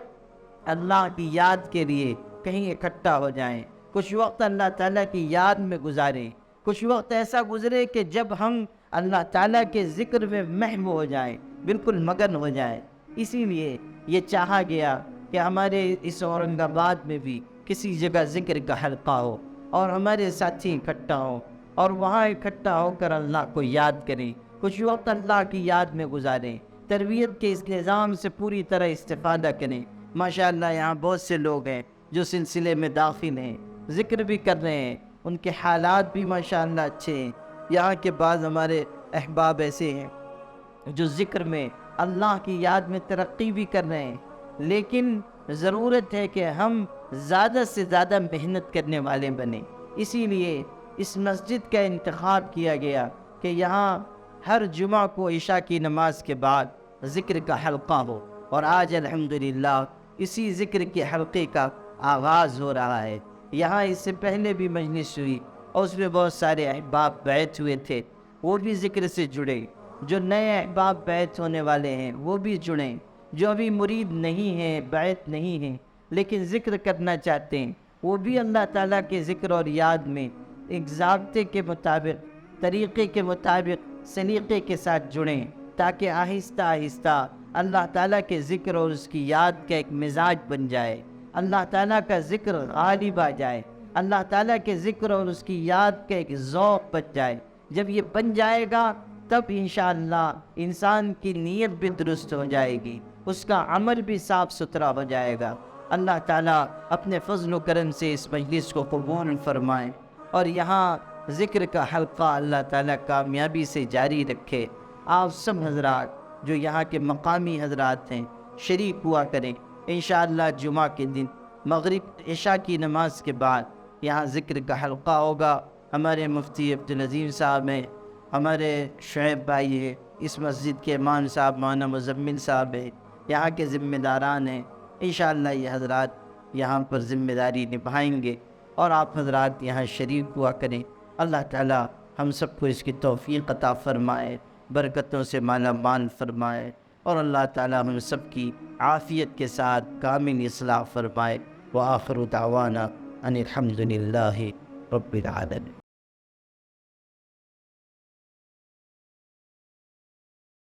اللہ کی یاد کے لیے کہیں اکٹھا ہو جائیں، کچھ وقت اللہ تعالیٰ کی یاد میں گزاریں، کچھ وقت ایسا گزرے کہ جب ہم اللہ تعالیٰ کے ذکر میں محو ہو جائیں، بالکل مگن ہو جائیں۔ اسی لیے یہ چاہا گیا کہ ہمارے اس اورنگ آباد میں بھی کسی جگہ ذکر کا حلقہ ہو اور ہمارے ساتھی اکٹھا ہوں اور وہاں اکٹھا ہو کر اللہ کو یاد کریں، کچھ وقت اللہ کی یاد میں گزاریں، تربیت کے اس نظام سے پوری طرح استفادہ کریں۔ ماشاءاللہ یہاں بہت سے لوگ ہیں جو سلسلے میں داخل ہیں، ذکر بھی کر رہے ہیں، ان کے حالات بھی ماشاءاللہ اچھے ہیں۔ یہاں کے بعض ہمارے احباب ایسے ہیں جو ذکر میں اللہ کی یاد میں ترقی بھی کر رہے ہیں، لیکن ضرورت ہے کہ ہم زیادہ سے زیادہ محنت کرنے والے بنیں۔ اسی لیے اس مسجد کا انتخاب کیا گیا کہ یہاں ہر جمعہ کو عشاء کی نماز کے بعد ذکر کا حلقہ ہو، اور آج الحمدللہ اسی ذکر کے حلقے کا آغاز ہو رہا ہے۔ یہاں اس سے پہلے بھی مجلس ہوئی اور اس میں بہت سارے احباب بیعت ہوئے تھے، وہ بھی ذکر سے جڑے۔ جو نئے احباب بیعت ہونے والے ہیں وہ بھی جڑیں، جو ابھی مرید نہیں ہیں، بیعت نہیں ہیں لیکن ذکر کرنا چاہتے ہیں، وہ بھی اللہ تعالیٰ کے ذکر اور یاد میں ایک ضابطے کے مطابق، طریقے کے مطابق، سلیقے کے ساتھ جڑیں، تاکہ آہستہ آہستہ اللہ تعالیٰ کے ذکر اور اس کی یاد کا ایک مزاج بن جائے، اللہ تعالیٰ کا ذکر غالب آ جائے، اللہ تعالیٰ کے ذکر اور اس کی یاد کا ایک ذوق بن جائے۔ جب یہ بن جائے گا تب انشاءاللہ انسان کی نیت بھی درست ہو جائے گی، اس کا عمل بھی صاف ستھرا ہو جائے گا۔ اللہ تعالیٰ اپنے فضل و کرم سے اس مجلس کو قبول فرمائے، اور یہاں ذکر کا حلقہ اللہ تعالیٰ کامیابی سے جاری رکھے۔ آپ سب حضرات جو یہاں کے مقامی حضرات ہیں شریک ہوا کریں۔ انشاءاللہ جمعہ کے دن مغرب عشاء کی نماز کے بعد یہاں ذکر کا حلقہ ہوگا۔ ہمارے مفتی عبدالعظیم صاحب ہیں، ہمارے شعیب بھائی ہیں، اس مسجد کے امام صاحب مولانا مزمل صاحب ہیں، یہاں کے ذمہ داران ہیں۔ انشاءاللہ یہ حضرات یہاں پر ذمہ داری نبھائیں گے، اور آپ حضرات یہاں شریک ہوا کریں۔ اللہ تعالیٰ ہم سب کو اس کی توفیق عطا فرمائے، برکتوں سے مالا مال فرمائے، اور اللہ تعالیٰ ہم سب کی عافیت کے ساتھ کامل اصلاح فرمائے۔ وآخر دعوانا ان الحمد للہ رب العالمین۔